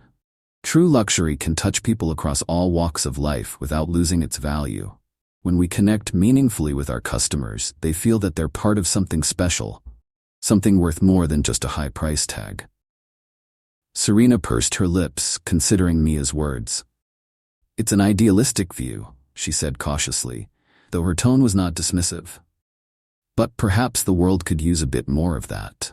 True luxury can touch people across all walks of life without losing its value. When we connect meaningfully with our customers, they feel that they're part of something special, something worth more than just a high price tag. Serena pursed her lips, considering Mia's words. "It's an idealistic view," she said cautiously, though her tone was not dismissive. "But perhaps the world could use a bit more of that."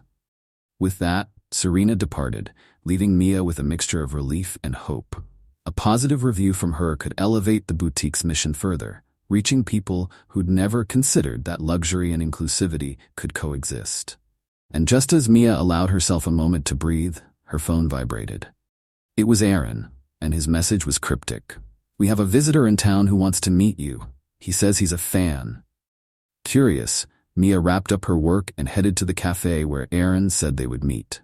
With that, Serena departed, leaving Mia with a mixture of relief and hope. A positive review from her could elevate the boutique's mission further, reaching people who'd never considered that luxury and inclusivity could coexist. And just as Mia allowed herself a moment to breathe, her phone vibrated. It was Aaron, and his message was cryptic. "We have a visitor in town who wants to meet you. He says he's a fan." Curious, Mia wrapped up her work and headed to the cafe where Aaron said they would meet.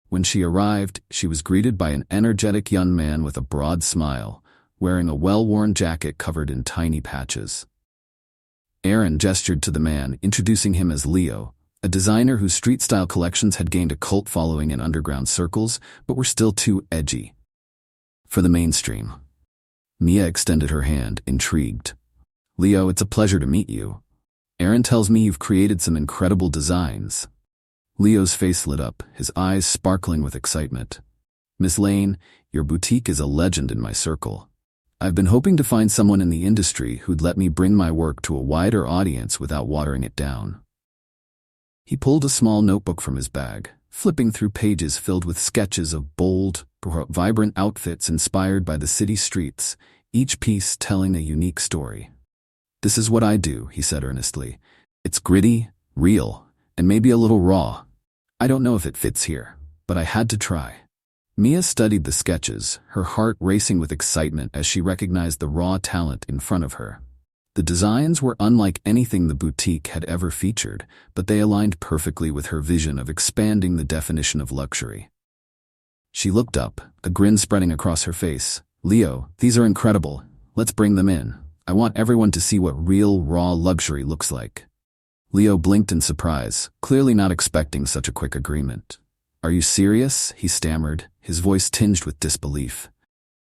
When she arrived, she was greeted by an energetic young man with a broad smile, wearing a well-worn jacket covered in tiny patches. Aaron gestured to the man, introducing him as Leo, a designer whose street-style collections had gained a cult following in underground circles, but were still too edgy for the mainstream. Mia extended her hand, intrigued. "Leo, it's a pleasure to meet you. Aaron tells me you've created some incredible designs." Leo's face lit up, his eyes sparkling with excitement. "Miss Lane, your boutique is a legend in my circle. I've been hoping to find someone in the industry who'd let me bring my work to a wider audience without watering it down." He pulled a small notebook from his bag, flipping through pages filled with sketches of bold, vibrant outfits inspired by the city streets, each piece telling a unique story. "This is what I do," he said earnestly. "It's gritty, real, and maybe a little raw. I don't know if it fits here, but I had to try." Mia studied the sketches, her heart racing with excitement as she recognized the raw talent in front of her. The designs were unlike anything the boutique had ever featured, but they aligned perfectly with her vision of expanding the definition of luxury. She looked up, a grin spreading across her face. "Leo, these are incredible. Let's bring them in. I want everyone to see what real, raw luxury looks like." Leo blinked in surprise, clearly not expecting such a quick agreement. "Are you serious?" he stammered, his voice tinged with disbelief.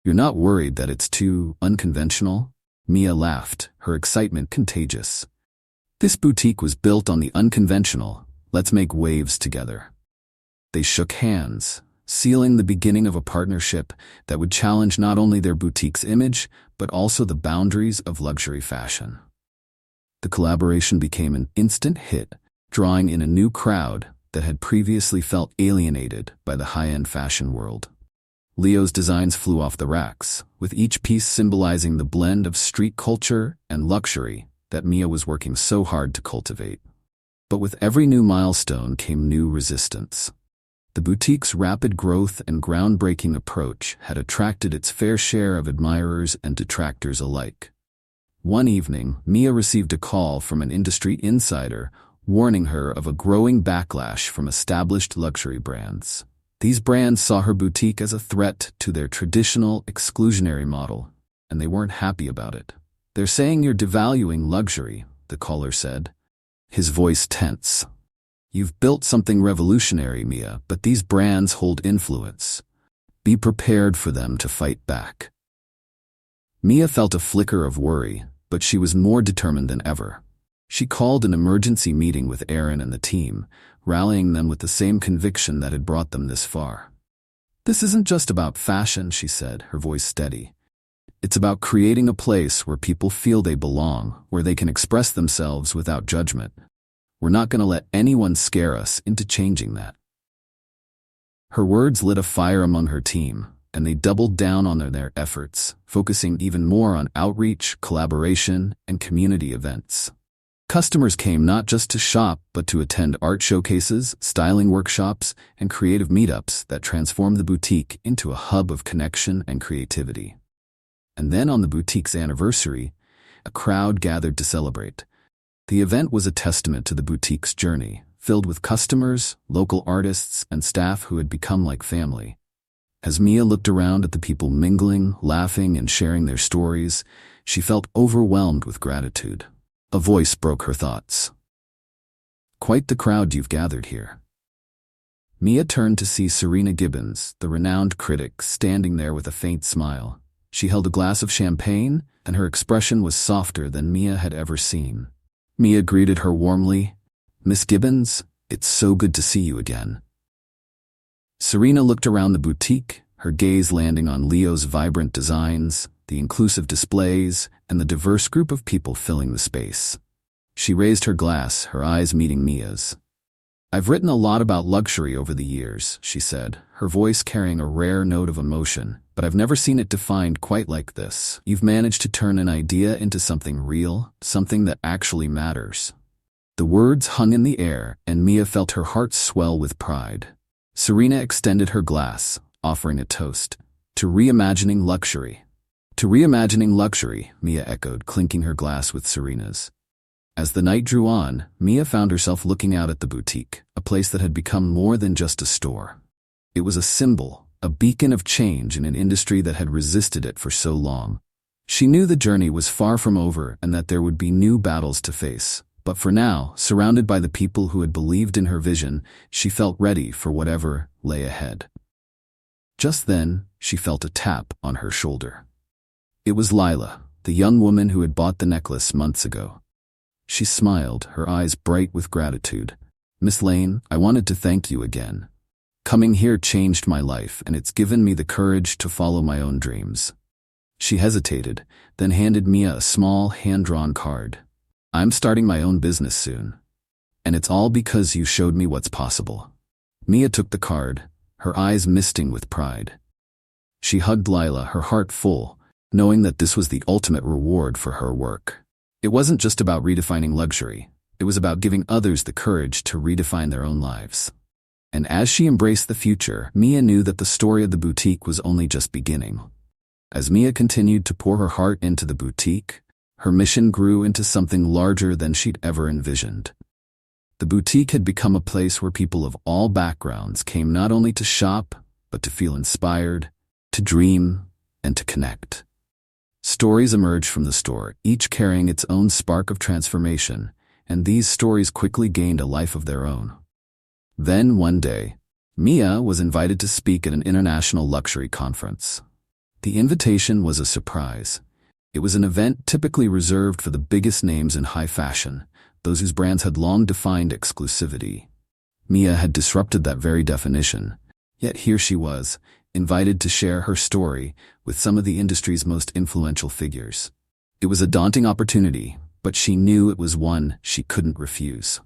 "You're not worried that it's too unconventional?" Mia laughed, her excitement contagious. "This boutique was built on the unconventional. Let's make waves together." They shook hands, sealing the beginning of a partnership that would challenge not only their boutique's image, but also the boundaries of luxury fashion. The collaboration became an instant hit, drawing in a new crowd that had previously felt alienated by the high-end fashion world. Leo's designs flew off the racks, with each piece symbolizing the blend of street culture and luxury that Mia was working so hard to cultivate. But with every new milestone came new resistance. The boutique's rapid growth and groundbreaking approach had attracted its fair share of admirers and detractors alike. One evening, Mia received a call from an industry insider warning her of a growing backlash from established luxury brands. These brands saw her boutique as a threat to their traditional exclusionary model, and they weren't happy about it. "They're saying you're devaluing luxury," the caller said, his voice tense. "You've built something revolutionary, Mia, but these brands hold influence. Be prepared for them to fight back." Mia felt a flicker of worry, but she was more determined than ever. She called an emergency meeting with Aaron and the team, rallying them with the same conviction that had brought them this far. "This isn't just about fashion," she said, her voice steady. "It's about creating a place where people feel they belong, where they can express themselves without judgment. We're not going to let anyone scare us into changing that." Her words lit a fire among her team, and they doubled down on their efforts, focusing even more on outreach, collaboration, and community events. Customers came not just to shop, but to attend art showcases, styling workshops, and creative meetups that transformed the boutique into a hub of connection and creativity. And then on the boutique's anniversary, a crowd gathered to celebrate. The event was a testament to the boutique's journey, filled with customers, local artists, and staff who had become like family. As Mia looked around at the people mingling, laughing, and sharing their stories, she felt overwhelmed with gratitude. A voice broke her thoughts. "Quite the crowd you've gathered here." Mia turned to see Serena Gibbons, the renowned critic, standing there with a faint smile. She held a glass of champagne, and her expression was softer than Mia had ever seen. Mia greeted her warmly. "Miss Gibbons, it's so good to see you again." Serena looked around the boutique, her gaze landing on Leo's vibrant designs, the inclusive displays, and the diverse group of people filling the space. She raised her glass, her eyes meeting Mia's. "I've written a lot about luxury over the years," she said, her voice carrying a rare note of emotion, "but I've never seen it defined quite like this. You've managed to turn an idea into something real, something that actually matters." The words hung in the air, and Mia felt her heart swell with pride. Serena extended her glass, offering a toast. "To reimagining luxury." "To reimagining luxury," Mia echoed, clinking her glass with Serena's. As the night drew on, Mia found herself looking out at the boutique, a place that had become more than just a store. It was a symbol, a beacon of change in an industry that had resisted it for so long. She knew the journey was far from over and that there would be new battles to face. But for now, surrounded by the people who had believed in her vision, she felt ready for whatever lay ahead. Just then, she felt a tap on her shoulder. It was Lila, the young woman who had bought the necklace months ago. She smiled, her eyes bright with gratitude. "Miss Lane, I wanted to thank you again. Coming here changed my life, and it's given me the courage to follow my own dreams." She hesitated, then handed Mia a small, hand-drawn card. "I'm starting my own business soon. And it's all because you showed me what's possible." Mia took the card, her eyes misting with pride. She hugged Lila, her heart full, knowing that this was the ultimate reward for her work. It wasn't just about redefining luxury. It was about giving others the courage to redefine their own lives. And as she embraced the future, Mia knew that the story of the boutique was only just beginning. As Mia continued to pour her heart into the boutique, her mission grew into something larger than she'd ever envisioned. The boutique had become a place where people of all backgrounds came not only to shop, but to feel inspired, to dream, and to connect. Stories emerged from the store, each carrying its own spark of transformation, and these stories quickly gained a life of their own. Then, one day, Mia was invited to speak at an international luxury conference. The invitation was a surprise. It was an event typically reserved for the biggest names in high fashion, those whose brands had long defined exclusivity. Mia had disrupted that very definition, yet here she was, invited to share her story with some of the industry's most influential figures. It was a daunting opportunity, but she knew it was one she couldn't refuse.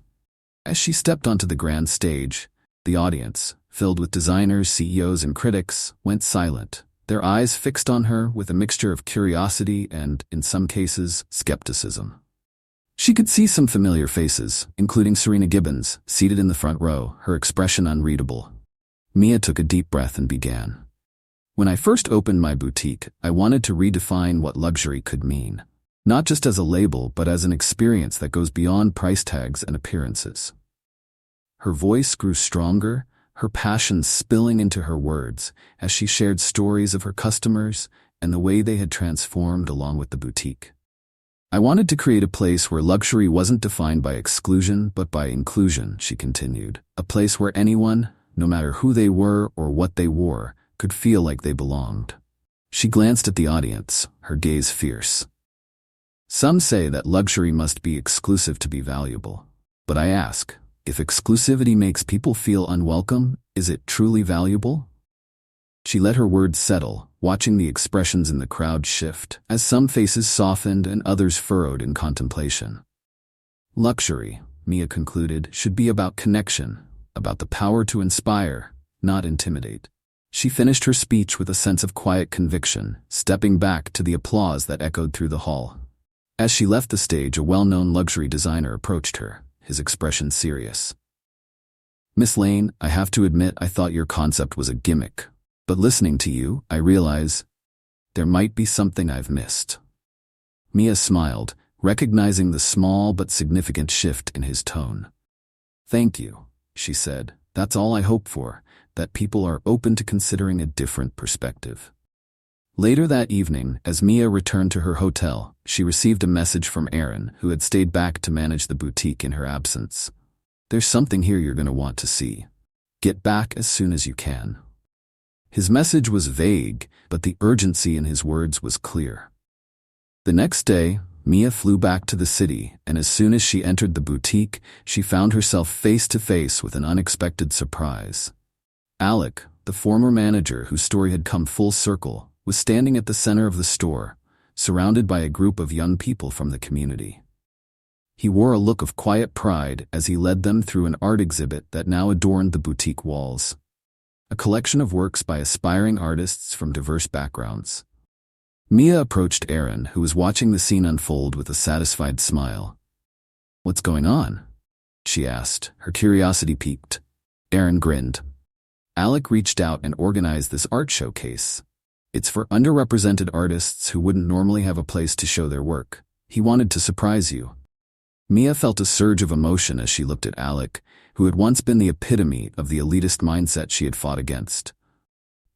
As she stepped onto the grand stage, the audience, filled with designers, CEOs, and critics, went silent, their eyes fixed on her with a mixture of curiosity and, in some cases, skepticism. She could see some familiar faces, including Serena Gibbons, seated in the front row, her expression unreadable. Mia took a deep breath and began. "When I first opened my boutique, I wanted to redefine what luxury could mean. Not just as a label, but as an experience that goes beyond price tags and appearances." Her voice grew stronger, her passion spilling into her words as she shared stories of her customers and the way they had transformed along with the boutique. "I wanted to create a place where luxury wasn't defined by exclusion but by inclusion," she continued. "A place where anyone, no matter who they were or what they wore, could feel like they belonged." She glanced at the audience, her gaze fierce. "Some say that luxury must be exclusive to be valuable. But I ask, if exclusivity makes people feel unwelcome, is it truly valuable?" She let her words settle, watching the expressions in the crowd shift, as some faces softened and others furrowed in contemplation. "Luxury," Mia concluded, should be about connection, about the power to inspire, not intimidate. She finished her speech with a sense of quiet conviction, stepping back to the applause that echoed through the hall. As she left the stage, a well-known luxury designer approached her, his expression serious. "Miss Lane, I have to admit I thought your concept was a gimmick, but listening to you, I realize there might be something I've missed." Mia smiled, recognizing the small but significant shift in his tone. "Thank you," she said. "That's all I hope for, that people are open to considering a different perspective." Later that evening, as Mia returned to her hotel, she received a message from Aaron, who had stayed back to manage the boutique in her absence. "There's something here you're going to want to see. Get back as soon as you can." His message was vague, but the urgency in his words was clear. The next day, Mia flew back to the city, and as soon as she entered the boutique, she found herself face to face with an unexpected surprise. Alec, the former manager whose story had come full circle, was standing at the center of the store, surrounded by a group of young people from the community. He wore a look of quiet pride as he led them through an art exhibit that now adorned the boutique walls. A collection of works by aspiring artists from diverse backgrounds. Mia approached Aaron, who was watching the scene unfold with a satisfied smile. "What's going on?" she asked, her curiosity piqued. Aaron grinned. "Alec reached out and organized this art showcase. It's for underrepresented artists who wouldn't normally have a place to show their work. He wanted to surprise you." Mia felt a surge of emotion as she looked at Alec, who had once been the epitome of the elitist mindset she had fought against.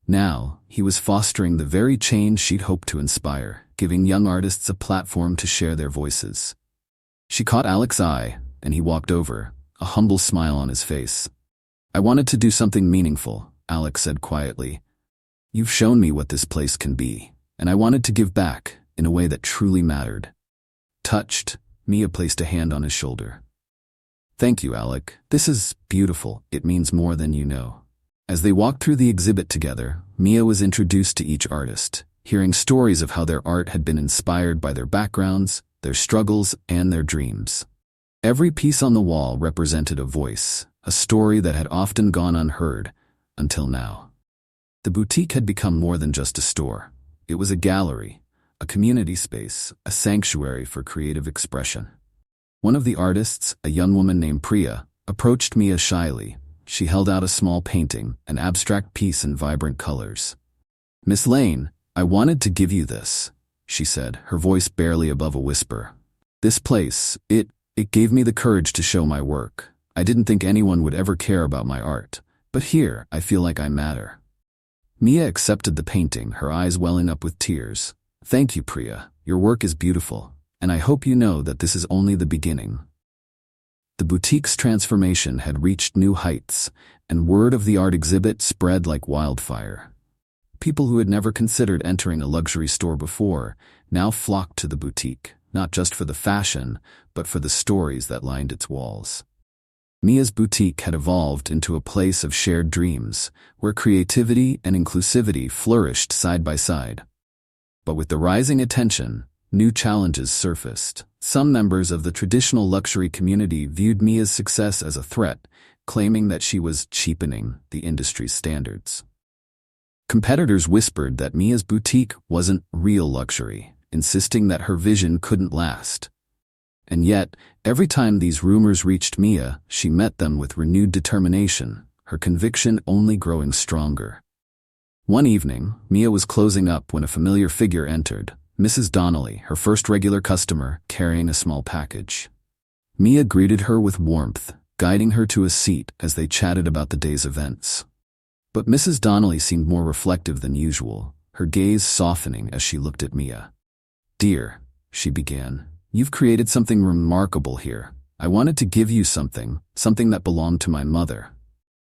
Now, he was fostering the very change she'd hoped to inspire, giving young artists a platform to share their voices. She caught Alec's eye, and he walked over, a humble smile on his face. "I wanted to do something meaningful," Alec said quietly. "You've shown me what this place can be, and I wanted to give back in a way that truly mattered." Touched, Mia placed a hand on his shoulder. "Thank you, Alec. This is beautiful. It means more than you know." As they walked through the exhibit together, Mia was introduced to each artist, hearing stories of how their art had been inspired by their backgrounds, their struggles, and their dreams. Every piece on the wall represented a voice, a story that had often gone unheard, until now. The boutique had become more than just a store. It was a gallery, a community space, a sanctuary for creative expression. One of the artists, a young woman named Priya, approached Mia shyly. She held out a small painting, an abstract piece in vibrant colors. "Miss Lane, I wanted to give you this," she said, her voice barely above a whisper. "This place, it gave me the courage to show my work. I didn't think anyone would ever care about my art, but here I feel like I matter." Mia accepted the painting, her eyes welling up with tears. "Thank you, Priya. Your work is beautiful, and I hope you know that this is only the beginning." The boutique's transformation had reached new heights, and word of the art exhibit spread like wildfire. People who had never considered entering a luxury store before now flocked to the boutique, not just for the fashion, but for the stories that lined its walls. Mia's boutique had evolved into a place of shared dreams, where creativity and inclusivity flourished side by side. But with the rising attention, new challenges surfaced. Some members of the traditional luxury community viewed Mia's success as a threat, claiming that she was cheapening the industry's standards. Competitors whispered that Mia's boutique wasn't real luxury, insisting that her vision couldn't last. And yet, every time these rumors reached Mia, she met them with renewed determination, her conviction only growing stronger. One evening, Mia was closing up when a familiar figure entered, Mrs. Donnelly, her first regular customer, carrying a small package. Mia greeted her with warmth, guiding her to a seat as they chatted about the day's events. But Mrs. Donnelly seemed more reflective than usual, her gaze softening as she looked at Mia. "Dear," she began, "you've created something remarkable here. I wanted to give you something that belonged to my mother."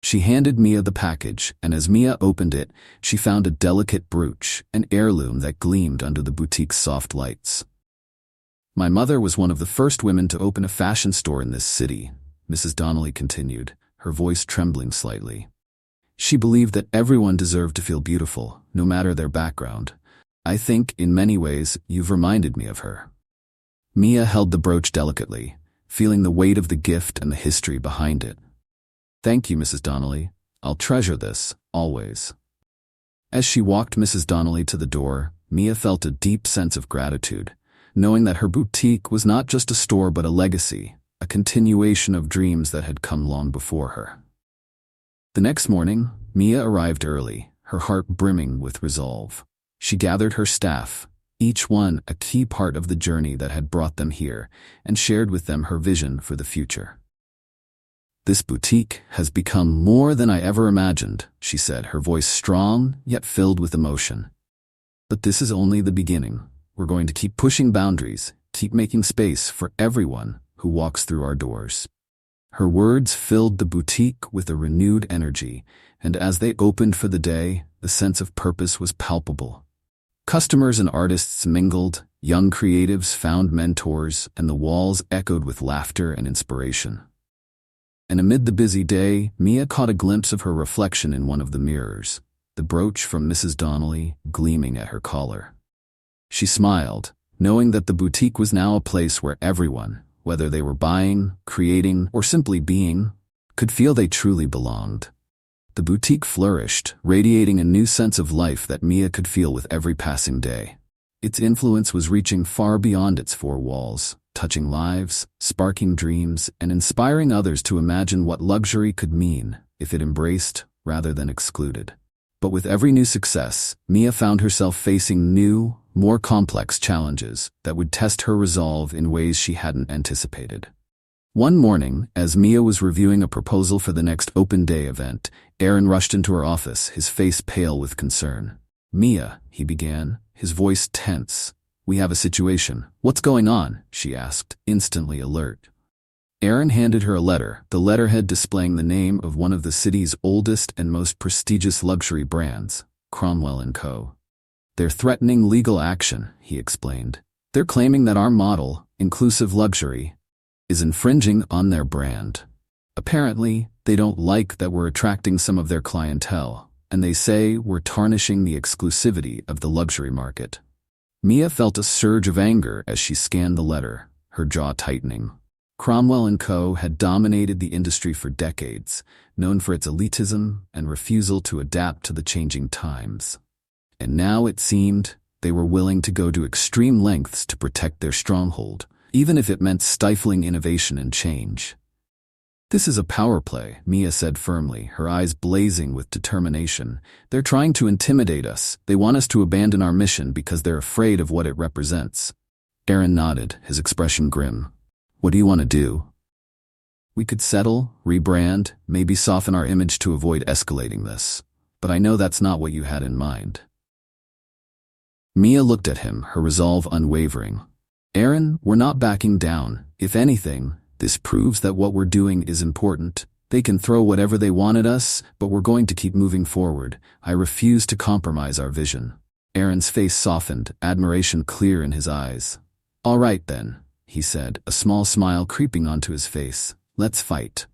She handed Mia the package, and as Mia opened it, she found a delicate brooch, an heirloom that gleamed under the boutique's soft lights. "My mother was one of the first women to open a fashion store in this city," Mrs. Donnelly continued, her voice trembling slightly. "She believed that everyone deserved to feel beautiful, no matter their background. I think, in many ways, you've reminded me of her." Mia held the brooch delicately, feeling the weight of the gift and the history behind it. "Thank you, Mrs. Donnelly. I'll treasure this, always." As she walked Mrs. Donnelly to the door, Mia felt a deep sense of gratitude, knowing that her boutique was not just a store but a legacy, a continuation of dreams that had come long before her. The next morning, Mia arrived early, her heart brimming with resolve. She gathered her staff, each one a key part of the journey that had brought them here, and shared with them her vision for the future. "This boutique has become more than I ever imagined," she said, her voice strong yet filled with emotion. "But this is only the beginning. We're going to keep pushing boundaries, keep making space for everyone who walks through our doors." Her words filled the boutique with a renewed energy, and as they opened for the day, the sense of purpose was palpable. Customers and artists mingled, young creatives found mentors, and the walls echoed with laughter and inspiration. And amid the busy day, Mia caught a glimpse of her reflection in one of the mirrors, the brooch from Mrs. Donnelly gleaming at her collar. She smiled, knowing that the boutique was now a place where everyone, whether they were buying, creating, or simply being, could feel they truly belonged. The boutique flourished, radiating a new sense of life that Mia could feel with every passing day. Its influence was reaching far beyond its four walls, touching lives, sparking dreams, and inspiring others to imagine what luxury could mean if it embraced rather than excluded. But with every new success, Mia found herself facing new, more complex challenges that would test her resolve in ways she hadn't anticipated. One morning, as Mia was reviewing a proposal for the next open day event, Aaron rushed into her office, his face pale with concern. "Mia," he began, his voice tense. "We have a situation. What's going on?" she asked, instantly alert. Aaron handed her a letter, the letterhead displaying the name of one of the city's oldest and most prestigious luxury brands, Cromwell & Co. "They're threatening legal action," he explained. "They're claiming that our model, inclusive luxury, is infringing on their brand. Apparently, they don't like that we're attracting some of their clientele, and they say we're tarnishing the exclusivity of the luxury market." Mia felt a surge of anger as she scanned the letter, her jaw tightening. Cromwell & Co. had dominated the industry for decades, known for its elitism and refusal to adapt to the changing times. And now it seemed they were willing to go to extreme lengths to protect their stronghold, even if it meant stifling innovation and change. "This is a power play," Mia said firmly, her eyes blazing with determination. "They're trying to intimidate us. They want us to abandon our mission because they're afraid of what it represents." Aaron nodded, his expression grim. "What do you want to do?" "We could settle, rebrand, maybe soften our image to avoid escalating this. But I know that's not what you had in mind." Mia looked at him, her resolve unwavering. "Aaron, we're not backing down. If anything, this proves that what we're doing is important. They can throw whatever they want at us, but we're going to keep moving forward. I refuse to compromise our vision." Aaron's face softened, admiration clear in his eyes. "All right then," he said, a small smile creeping onto his face. "Let's fight."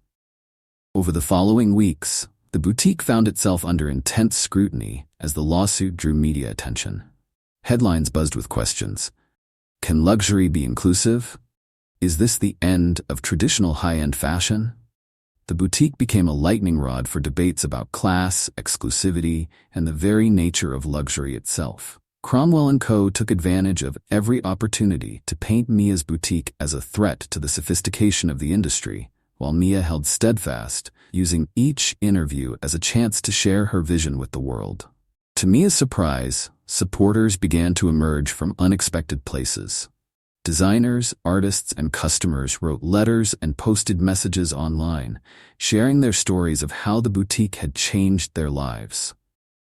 Over the following weeks, the boutique found itself under intense scrutiny as the lawsuit drew media attention. Headlines buzzed with questions. Can luxury be inclusive? Is this the end of traditional high-end fashion? The boutique became a lightning rod for debates about class, exclusivity, and the very nature of luxury itself. Cromwell & Co. took advantage of every opportunity to paint Mia's boutique as a threat to the sophistication of the industry, while Mia held steadfast, using each interview as a chance to share her vision with the world. To Mia's surprise, supporters began to emerge from unexpected places. Designers, artists, and customers wrote letters and posted messages online, sharing their stories of how the boutique had changed their lives.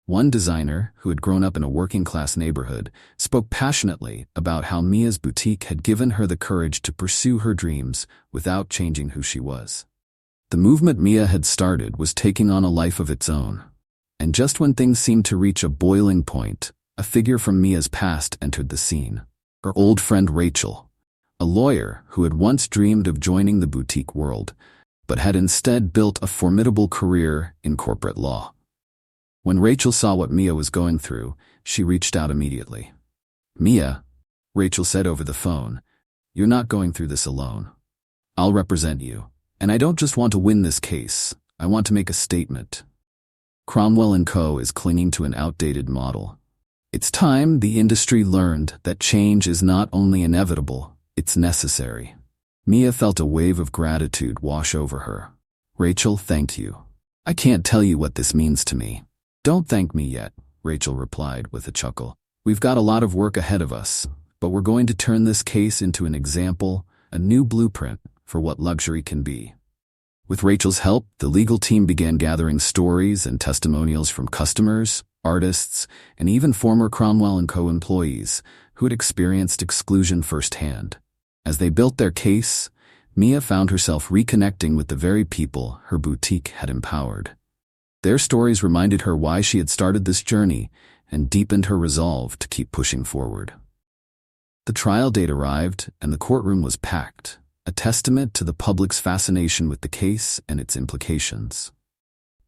One designer, who had grown up in a working-class neighborhood, spoke passionately about how Mia's boutique had given her the courage to pursue her dreams without changing who she was. The movement Mia had started was taking on a life of its own. And just when things seemed to reach a boiling point, a figure from Mia's past entered the scene. Her old friend Rachel, a lawyer who had once dreamed of joining the boutique world, but had instead built a formidable career in corporate law. When Rachel saw what Mia was going through, she reached out immediately. "Mia," Rachel said over the phone, "you're not going through this alone. I'll represent you. And I don't just want to win this case. I want to make a statement. Cromwell & Co. is clinging to an outdated model. It's time the industry learned that change is not only inevitable, it's necessary. Mia felt a wave of gratitude wash over her. Rachel, thank you. I can't tell you what this means to me. Don't thank me yet, Rachel replied with a chuckle. We've got a lot of work ahead of us, but we're going to turn this case into an example, a new blueprint for what luxury can be. With Rachel's help, the legal team began gathering stories and testimonials from customers, artists, and even former Cromwell & Co. employees who had experienced exclusion firsthand. As they built their case, Mia found herself reconnecting with the very people her boutique had empowered. Their stories reminded her why she had started this journey and deepened her resolve to keep pushing forward. The trial date arrived, and the courtroom was packed, a testament to the public's fascination with the case and its implications.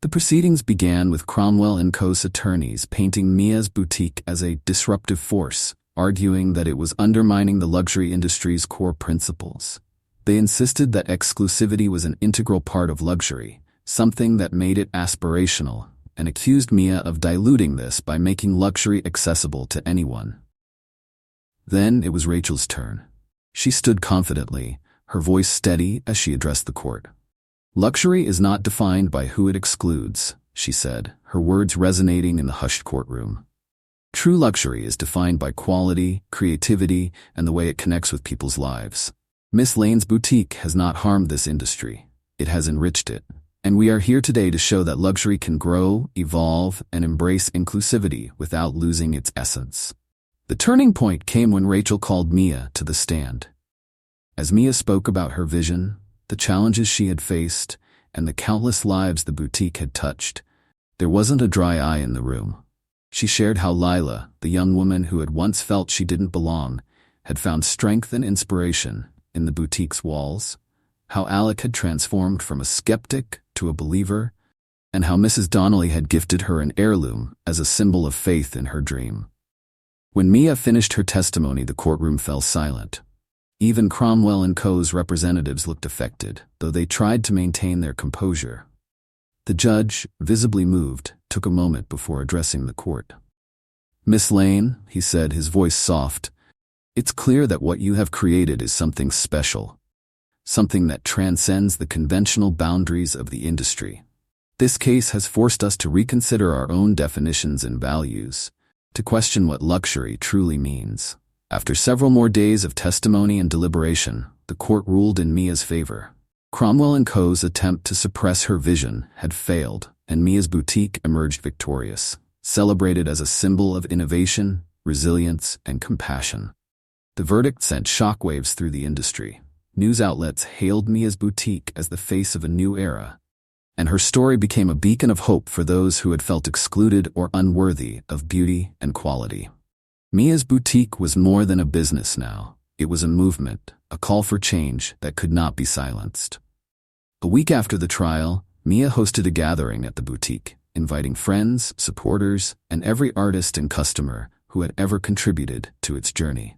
The proceedings began with Cromwell & Co.'s attorneys painting Mia's boutique as a disruptive force, arguing that it was undermining the luxury industry's core principles. They insisted that exclusivity was an integral part of luxury, something that made it aspirational, and accused Mia of diluting this by making luxury accessible to anyone. Then it was Rachel's turn. She stood confidently, her voice steady as she addressed the court. Luxury is not defined by who it excludes, she said, her words resonating in the hushed courtroom. True luxury is defined by quality, creativity, and the way it connects with people's lives. Miss Lane's boutique has not harmed this industry. It has enriched it. And we are here today to show that luxury can grow, evolve, and embrace inclusivity without losing its essence. The turning point came when Rachel called Mia to the stand. As Mia spoke about her vision, the challenges she had faced, and the countless lives the boutique had touched, there wasn't a dry eye in the room. She shared how Lila, the young woman who had once felt she didn't belong, had found strength and inspiration in the boutique's walls, how Alec had transformed from a skeptic to a believer, and how Mrs. Donnelly had gifted her an heirloom as a symbol of faith in her dream. When Mia finished her testimony, the courtroom fell silent. Even Cromwell & Co.'s representatives looked affected, though they tried to maintain their composure. The judge, visibly moved, took a moment before addressing the court. Miss Lane, he said, his voice soft, it's clear that what you have created is something special, something that transcends the conventional boundaries of the industry. This case has forced us to reconsider our own definitions and values, to question what luxury truly means. After several more days of testimony and deliberation, the court ruled in Mia's favor. Cromwell & Co.'s attempt to suppress her vision had failed, and Mia's boutique emerged victorious, celebrated as a symbol of innovation, resilience, and compassion. The verdict sent shockwaves through the industry. News outlets hailed Mia's boutique as the face of a new era, and her story became a beacon of hope for those who had felt excluded or unworthy of beauty and quality. Mia's boutique was more than a business now. It was a movement, a call for change that could not be silenced. A week after the trial, Mia hosted a gathering at the boutique, inviting friends, supporters, and every artist and customer who had ever contributed to its journey.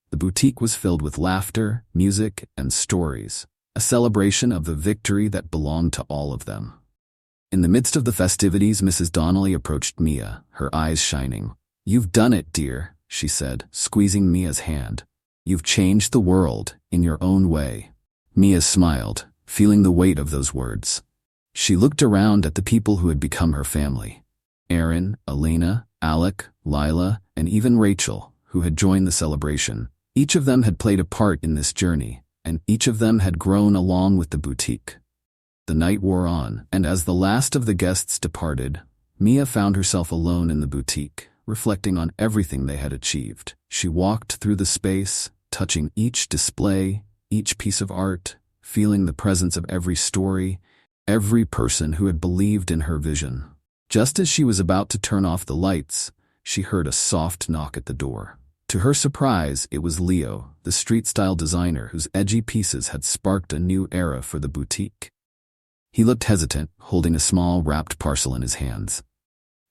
The boutique was filled with laughter, music, and stories, a celebration of the victory that belonged to all of them. In the midst of the festivities, Mrs. Donnelly approached Mia, her eyes shining. "You've done it, dear," she said, squeezing Mia's hand. "You've changed the world in your own way." Mia smiled, feeling the weight of those words. She looked around at the people who had become her family. Aaron, Elena, Alec, Lila, and even Rachel, who had joined the celebration. Each of them had played a part in this journey, and each of them had grown along with the boutique. The night wore on, and as the last of the guests departed, Mia found herself alone in the boutique, reflecting on everything they had achieved. She walked through the space, touching each display, each piece of art, feeling the presence of every story, every person who had believed in her vision. Just as she was about to turn off the lights, she heard a soft knock at the door. To her surprise, it was Leo, the street-style designer whose edgy pieces had sparked a new era for the boutique. He looked hesitant, holding a small wrapped parcel in his hands.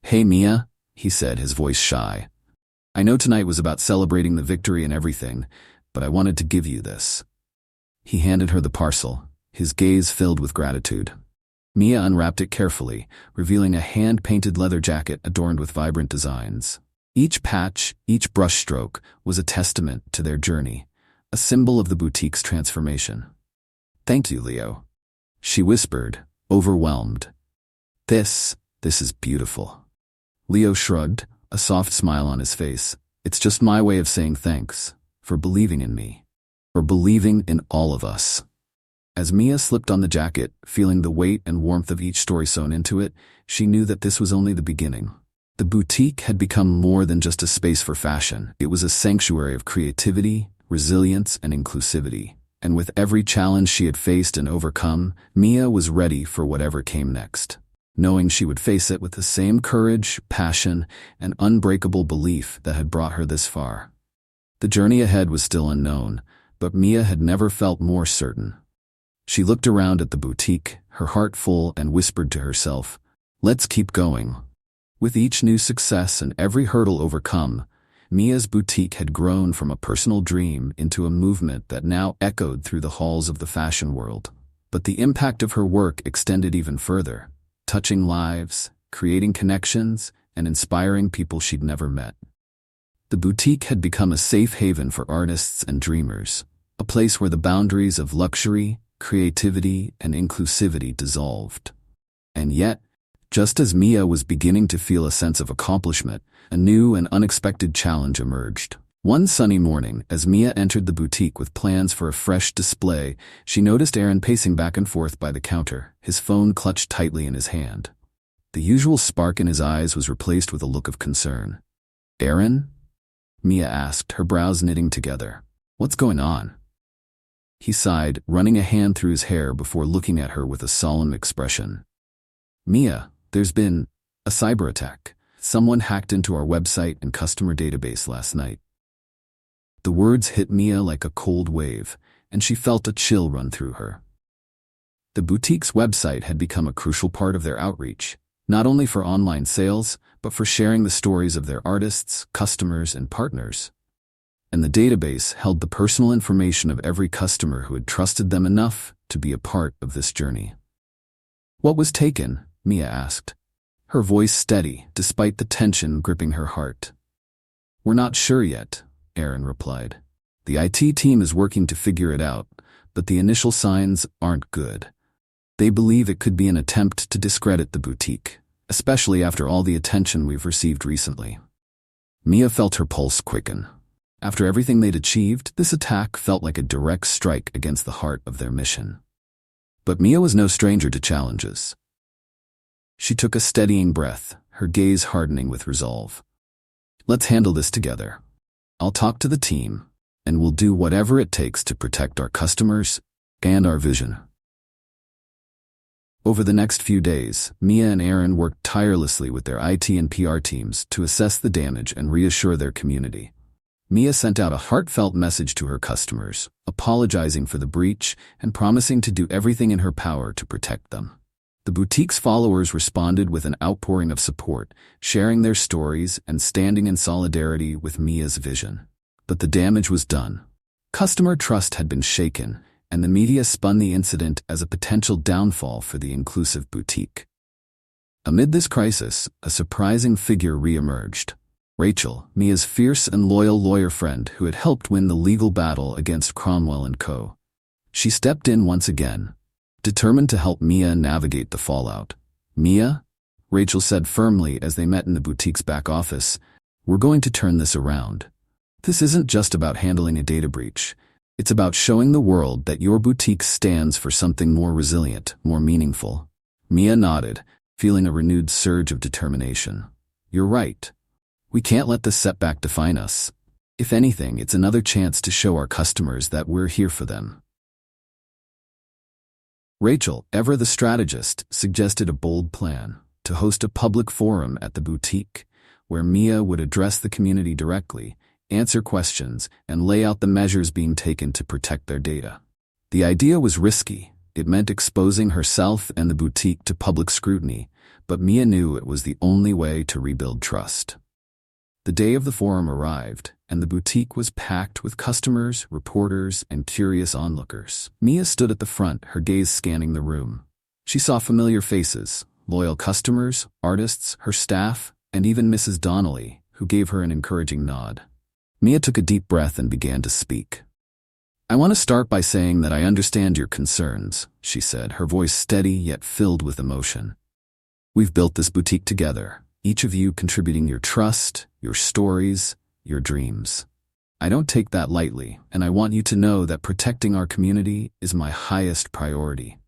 "Hey, Mia," he said, his voice shy. "I know tonight was about celebrating the victory and everything, but I wanted to give you this." He handed her the parcel, his gaze filled with gratitude. Mia unwrapped it carefully, revealing a hand-painted leather jacket adorned with vibrant designs. Each patch, each brushstroke, was a testament to their journey, a symbol of the boutique's transformation. "Thank you, Leo," she whispered, overwhelmed. This is beautiful." Leo shrugged, a soft smile on his face. "It's just my way of saying thanks, for believing in me, for believing in all of us." As Mia slipped on the jacket, feeling the weight and warmth of each story sewn into it, she knew that this was only the beginning. The boutique had become more than just a space for fashion. It was a sanctuary of creativity, resilience, and inclusivity. And with every challenge she had faced and overcome, Mia was ready for whatever came next, knowing she would face it with the same courage, passion, and unbreakable belief that had brought her this far. The journey ahead was still unknown, but Mia had never felt more certain. She looked around at the boutique, her heart full, and whispered to herself, "Let's keep going." With each new success and every hurdle overcome, Mia's boutique had grown from a personal dream into a movement that now echoed through the halls of the fashion world. But the impact of her work extended even further, touching lives, creating connections, and inspiring people she'd never met. The boutique had become a safe haven for artists and dreamers, a place where the boundaries of luxury, creativity, and inclusivity dissolved. And yet, just as Mia was beginning to feel a sense of accomplishment, a new and unexpected challenge emerged. One sunny morning, as Mia entered the boutique with plans for a fresh display, she noticed Aaron pacing back and forth by the counter, his phone clutched tightly in his hand. The usual spark in his eyes was replaced with a look of concern. "Aaron?" Mia asked, her brows knitting together. "What's going on?" He sighed, running a hand through his hair before looking at her with a solemn expression. "Mia, there's been a cyber attack. Someone hacked into our website and customer database last night." The words hit Mia like a cold wave, and she felt a chill run through her. The boutique's website had become a crucial part of their outreach, not only for online sales, but for sharing the stories of their artists, customers, and partners. And the database held the personal information of every customer who had trusted them enough to be a part of this journey. "What was taken?" Mia asked, her voice steady despite the tension gripping her heart. "We're not sure yet," Aaron replied. "The IT team is working to figure it out, but the initial signs aren't good. They believe it could be an attempt to discredit the boutique, especially after all the attention we've received recently." Mia felt her pulse quicken. After everything they'd achieved, this attack felt like a direct strike against the heart of their mission. But Mia was no stranger to challenges. She took a steadying breath, her gaze hardening with resolve. "Let's handle this together. I'll talk to the team, and we'll do whatever it takes to protect our customers and our vision." Over the next few days, Mia and Aaron worked tirelessly with their IT and PR teams to assess the damage and reassure their community. Mia sent out a heartfelt message to her customers, apologizing for the breach and promising to do everything in her power to protect them. The boutique's followers responded with an outpouring of support, sharing their stories and standing in solidarity with Mia's vision. But the damage was done. Customer trust had been shaken, and the media spun the incident as a potential downfall for the inclusive boutique. Amid this crisis, a surprising figure re-emerged. Rachel, Mia's fierce and loyal lawyer friend who had helped win the legal battle against Cromwell & Co. She stepped in once again, determined to help Mia navigate the fallout. "Mia," Rachel said firmly as they met in the boutique's back office, "we're going to turn this around. This isn't just about handling a data breach. It's about showing the world that your boutique stands for something more resilient, more meaningful." Mia nodded, feeling a renewed surge of determination. "You're right. We can't let this setback define us. If anything, it's another chance to show our customers that we're here for them." Rachel, ever the strategist, suggested a bold plan to host a public forum at the boutique, where Mia would address the community directly, answer questions, and lay out the measures being taken to protect their data. The idea was risky. It meant exposing herself and the boutique to public scrutiny, but Mia knew it was the only way to rebuild trust. The day of the forum arrived, and the boutique was packed with customers, reporters, and curious onlookers. Mia stood at the front, her gaze scanning the room. She saw familiar faces, loyal customers, artists, her staff, and even Mrs. Donnelly, who gave her an encouraging nod. Mia took a deep breath and began to speak. "I want to start by saying that I understand your concerns," she said, her voice steady yet filled with emotion. "We've built this boutique together, each of you contributing your trust, your stories, your dreams. I don't take that lightly, and I want you to know that protecting our community is my highest priority."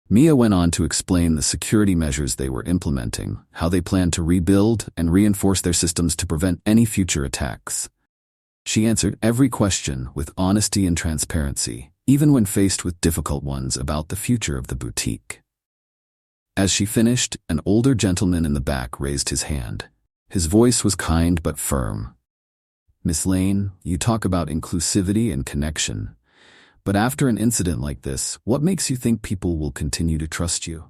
Mia went on to explain the security measures they were implementing, how they plan to rebuild and reinforce their systems to prevent any future attacks. She answered every question with honesty and transparency, even when faced with difficult ones about the future of the boutique. As she finished, an older gentleman in the back raised his hand. His voice was kind but firm. "Miss Lane, you talk about inclusivity and connection. But after an incident like this, what makes you think people will continue to trust you?"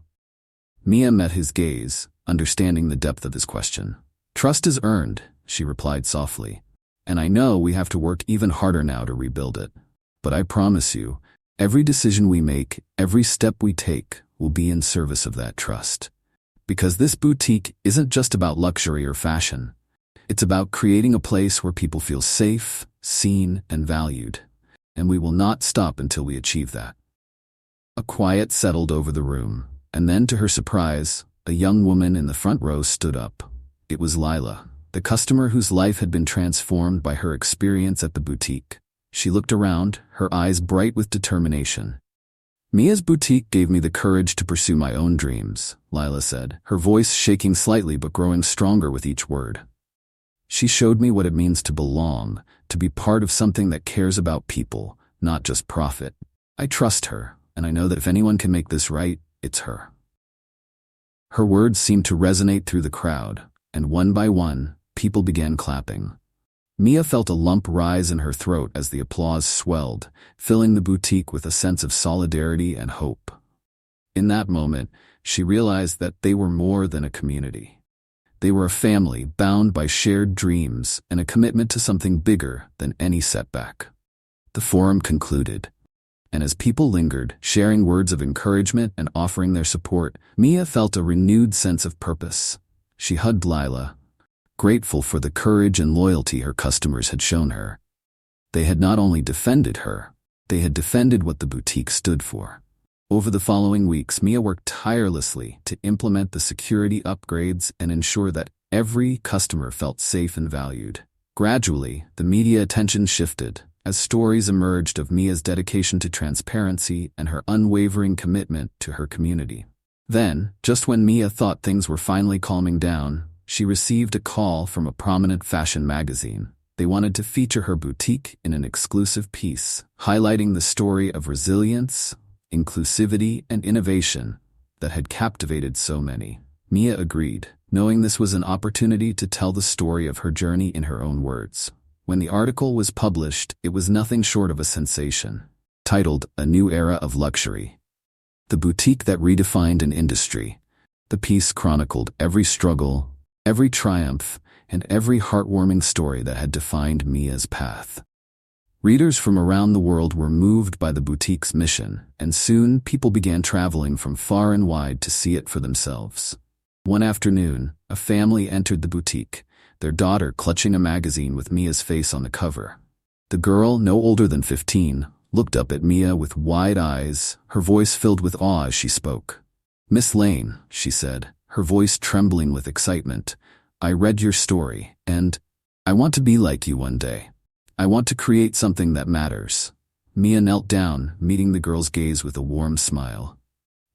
Mia met his gaze, understanding the depth of his question. "Trust is earned," she replied softly. "And I know we have to work even harder now to rebuild it. But I promise you, every decision we make, every step we take, will be in service of that trust. Because this boutique isn't just about luxury or fashion. It's about creating a place where people feel safe, seen, and valued. And we will not stop until we achieve that." A quiet settled over the room, and then to her surprise, a young woman in the front row stood up. It was Lila, the customer whose life had been transformed by her experience at the boutique. She looked around, her eyes bright with determination. "Mia's boutique gave me the courage to pursue my own dreams," Lila said, her voice shaking slightly but growing stronger with each word. "She showed me what it means to belong, to be part of something that cares about people, not just profit. I trust her, and I know that if anyone can make this right, it's her." Her words seemed to resonate through the crowd, and one by one, people began clapping. Mia felt a lump rise in her throat as the applause swelled, filling the boutique with a sense of solidarity and hope. In that moment, she realized that they were more than a community. They were a family bound by shared dreams and a commitment to something bigger than any setback. The forum concluded, and as people lingered, sharing words of encouragement and offering their support, Mia felt a renewed sense of purpose. She hugged Lila, grateful for the courage and loyalty her customers had shown her. They had not only defended her, they had defended what the boutique stood for. Over the following weeks, Mia worked tirelessly to implement the security upgrades and ensure that every customer felt safe and valued. Gradually, the media attention shifted as stories emerged of Mia's dedication to transparency and her unwavering commitment to her community. Then, just when Mia thought things were finally calming down, she received a call from a prominent fashion magazine. They wanted to feature her boutique in an exclusive piece, highlighting the story of resilience, inclusivity, and innovation that had captivated so many. Mia agreed, knowing this was an opportunity to tell the story of her journey in her own words. When the article was published, it was nothing short of a sensation. Titled "A New Era of Luxury," the boutique that redefined an industry, the piece chronicled every struggle, every triumph, and every heartwarming story that had defined Mia's path. Readers from around the world were moved by the boutique's mission, and soon people began traveling from far and wide to see it for themselves. One afternoon, a family entered the boutique, their daughter clutching a magazine with Mia's face on the cover. The girl, no older than 15, looked up at Mia with wide eyes, her voice filled with awe as she spoke. "Miss Lane," she said, her voice trembling with excitement, "I read your story, and I want to be like you one day. I want to create something that matters." Mia knelt down, meeting the girl's gaze with a warm smile.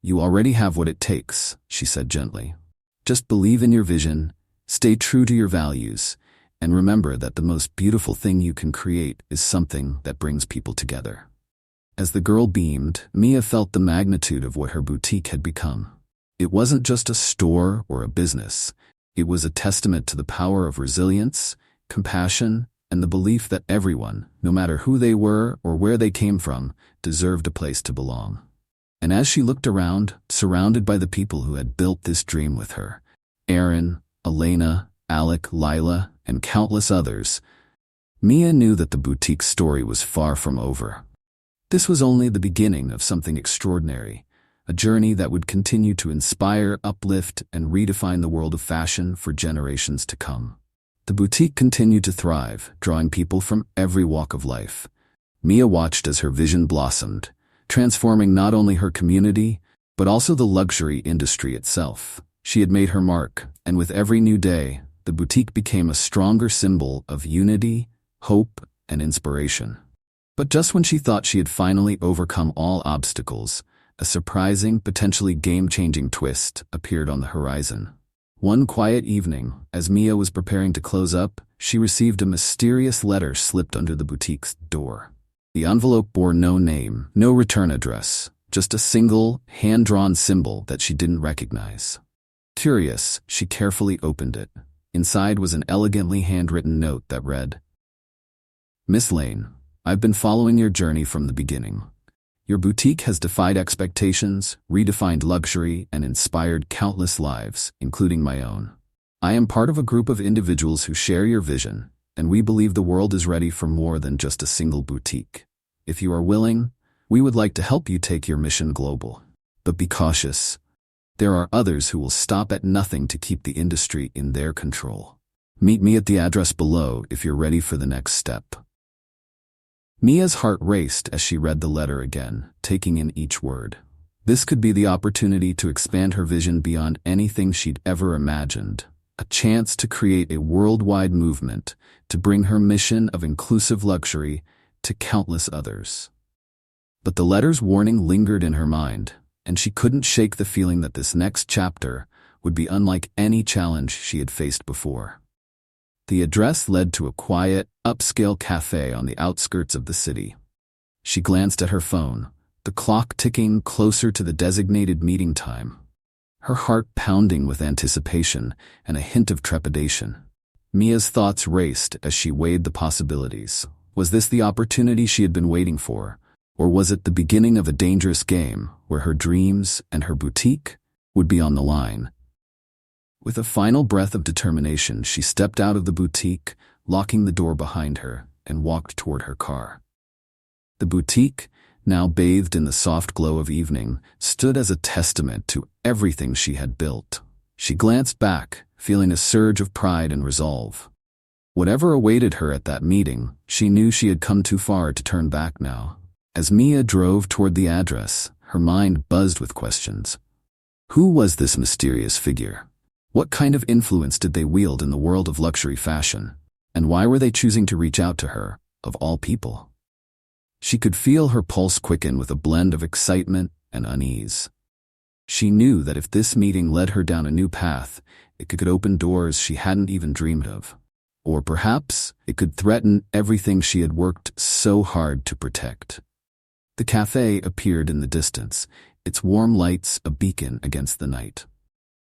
"You already have what it takes," she said gently. "Just believe in your vision, stay true to your values, and remember that the most beautiful thing you can create is something that brings people together." As the girl beamed, Mia felt the magnitude of what her boutique had become. It wasn't just a store or a business. It was a testament to the power of resilience, compassion, and the belief that everyone, no matter who they were or where they came from, deserved a place to belong. And as she looked around, surrounded by the people who had built this dream with her, Aaron, Elena, Alec, Lila, and countless others, Mia knew that the boutique's story was far from over. This was only the beginning of something extraordinary, a journey that would continue to inspire, uplift, and redefine the world of fashion for generations to come. The boutique continued to thrive, drawing people from every walk of life. Mia watched as her vision blossomed, transforming not only her community, but also the luxury industry itself. She had made her mark, and with every new day, the boutique became a stronger symbol of unity, hope, and inspiration. But just when she thought she had finally overcome all obstacles, a surprising, potentially game-changing twist appeared on the horizon. One quiet evening, as Mia was preparing to close up, she received a mysterious letter slipped under the boutique's door. The envelope bore no name, no return address, just a single, hand-drawn symbol that she didn't recognize. Curious, she carefully opened it. Inside was an elegantly handwritten note that read, "Miss Lane, I've been following your journey from the beginning. Your boutique has defied expectations, redefined luxury, and inspired countless lives, including my own. I am part of a group of individuals who share your vision, and we believe the world is ready for more than just a single boutique. If you are willing, we would like to help you take your mission global. But be cautious. There are others who will stop at nothing to keep the industry in their control. Meet me at the address below if you're ready for the next step." Mia's heart raced as she read the letter again, taking in each word. This could be the opportunity to expand her vision beyond anything she'd ever imagined, a chance to create a worldwide movement, to bring her mission of inclusive luxury to countless others. But the letter's warning lingered in her mind, and she couldn't shake the feeling that this next chapter would be unlike any challenge she had faced before. The address led to a quiet, upscale cafe on the outskirts of the city. She glanced at her phone, the clock ticking closer to the designated meeting time, her heart pounding with anticipation and a hint of trepidation. Mia's thoughts raced as she weighed the possibilities. Was this the opportunity she had been waiting for, or was it the beginning of a dangerous game where her dreams and her boutique would be on the line? With a final breath of determination, she stepped out of the boutique, locking the door behind her, and walked toward her car. The boutique, now bathed in the soft glow of evening, stood as a testament to everything she had built. She glanced back, feeling a surge of pride and resolve. Whatever awaited her at that meeting, she knew she had come too far to turn back now. As Mia drove toward the address, her mind buzzed with questions. Who was this mysterious figure? What kind of influence did they wield in the world of luxury fashion? And why were they choosing to reach out to her, of all people? She could feel her pulse quicken with a blend of excitement and unease. She knew that if this meeting led her down a new path, it could open doors she hadn't even dreamed of. Or perhaps it could threaten everything she had worked so hard to protect. The cafe appeared in the distance, its warm lights a beacon against the night.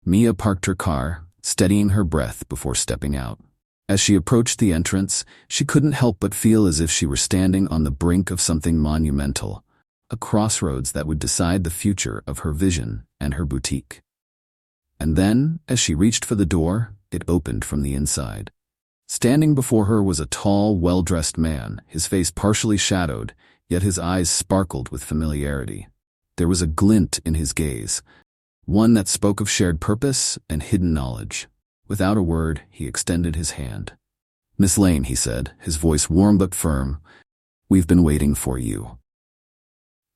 Mia parked her car, steadying her breath before stepping out. As she approached the entrance, she couldn't help but feel as if she were standing on the brink of something monumental, a crossroads that would decide the future of her vision and her boutique. And then, as she reached for the door, it opened from the inside. Standing before her was a tall, well-dressed man, his face partially shadowed, yet his eyes sparkled with familiarity. There was a glint in his gaze, one that spoke of shared purpose and hidden knowledge. Without a word, he extended his hand. "Miss Lane," he said, his voice warm but firm, "we've been waiting for you."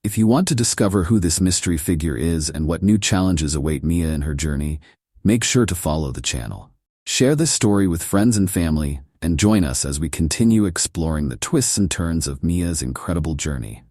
If you want to discover who this mystery figure is and what new challenges await Mia in her journey, make sure to follow the channel. Share this story with friends and family, and join us as we continue exploring the twists and turns of Mia's incredible journey.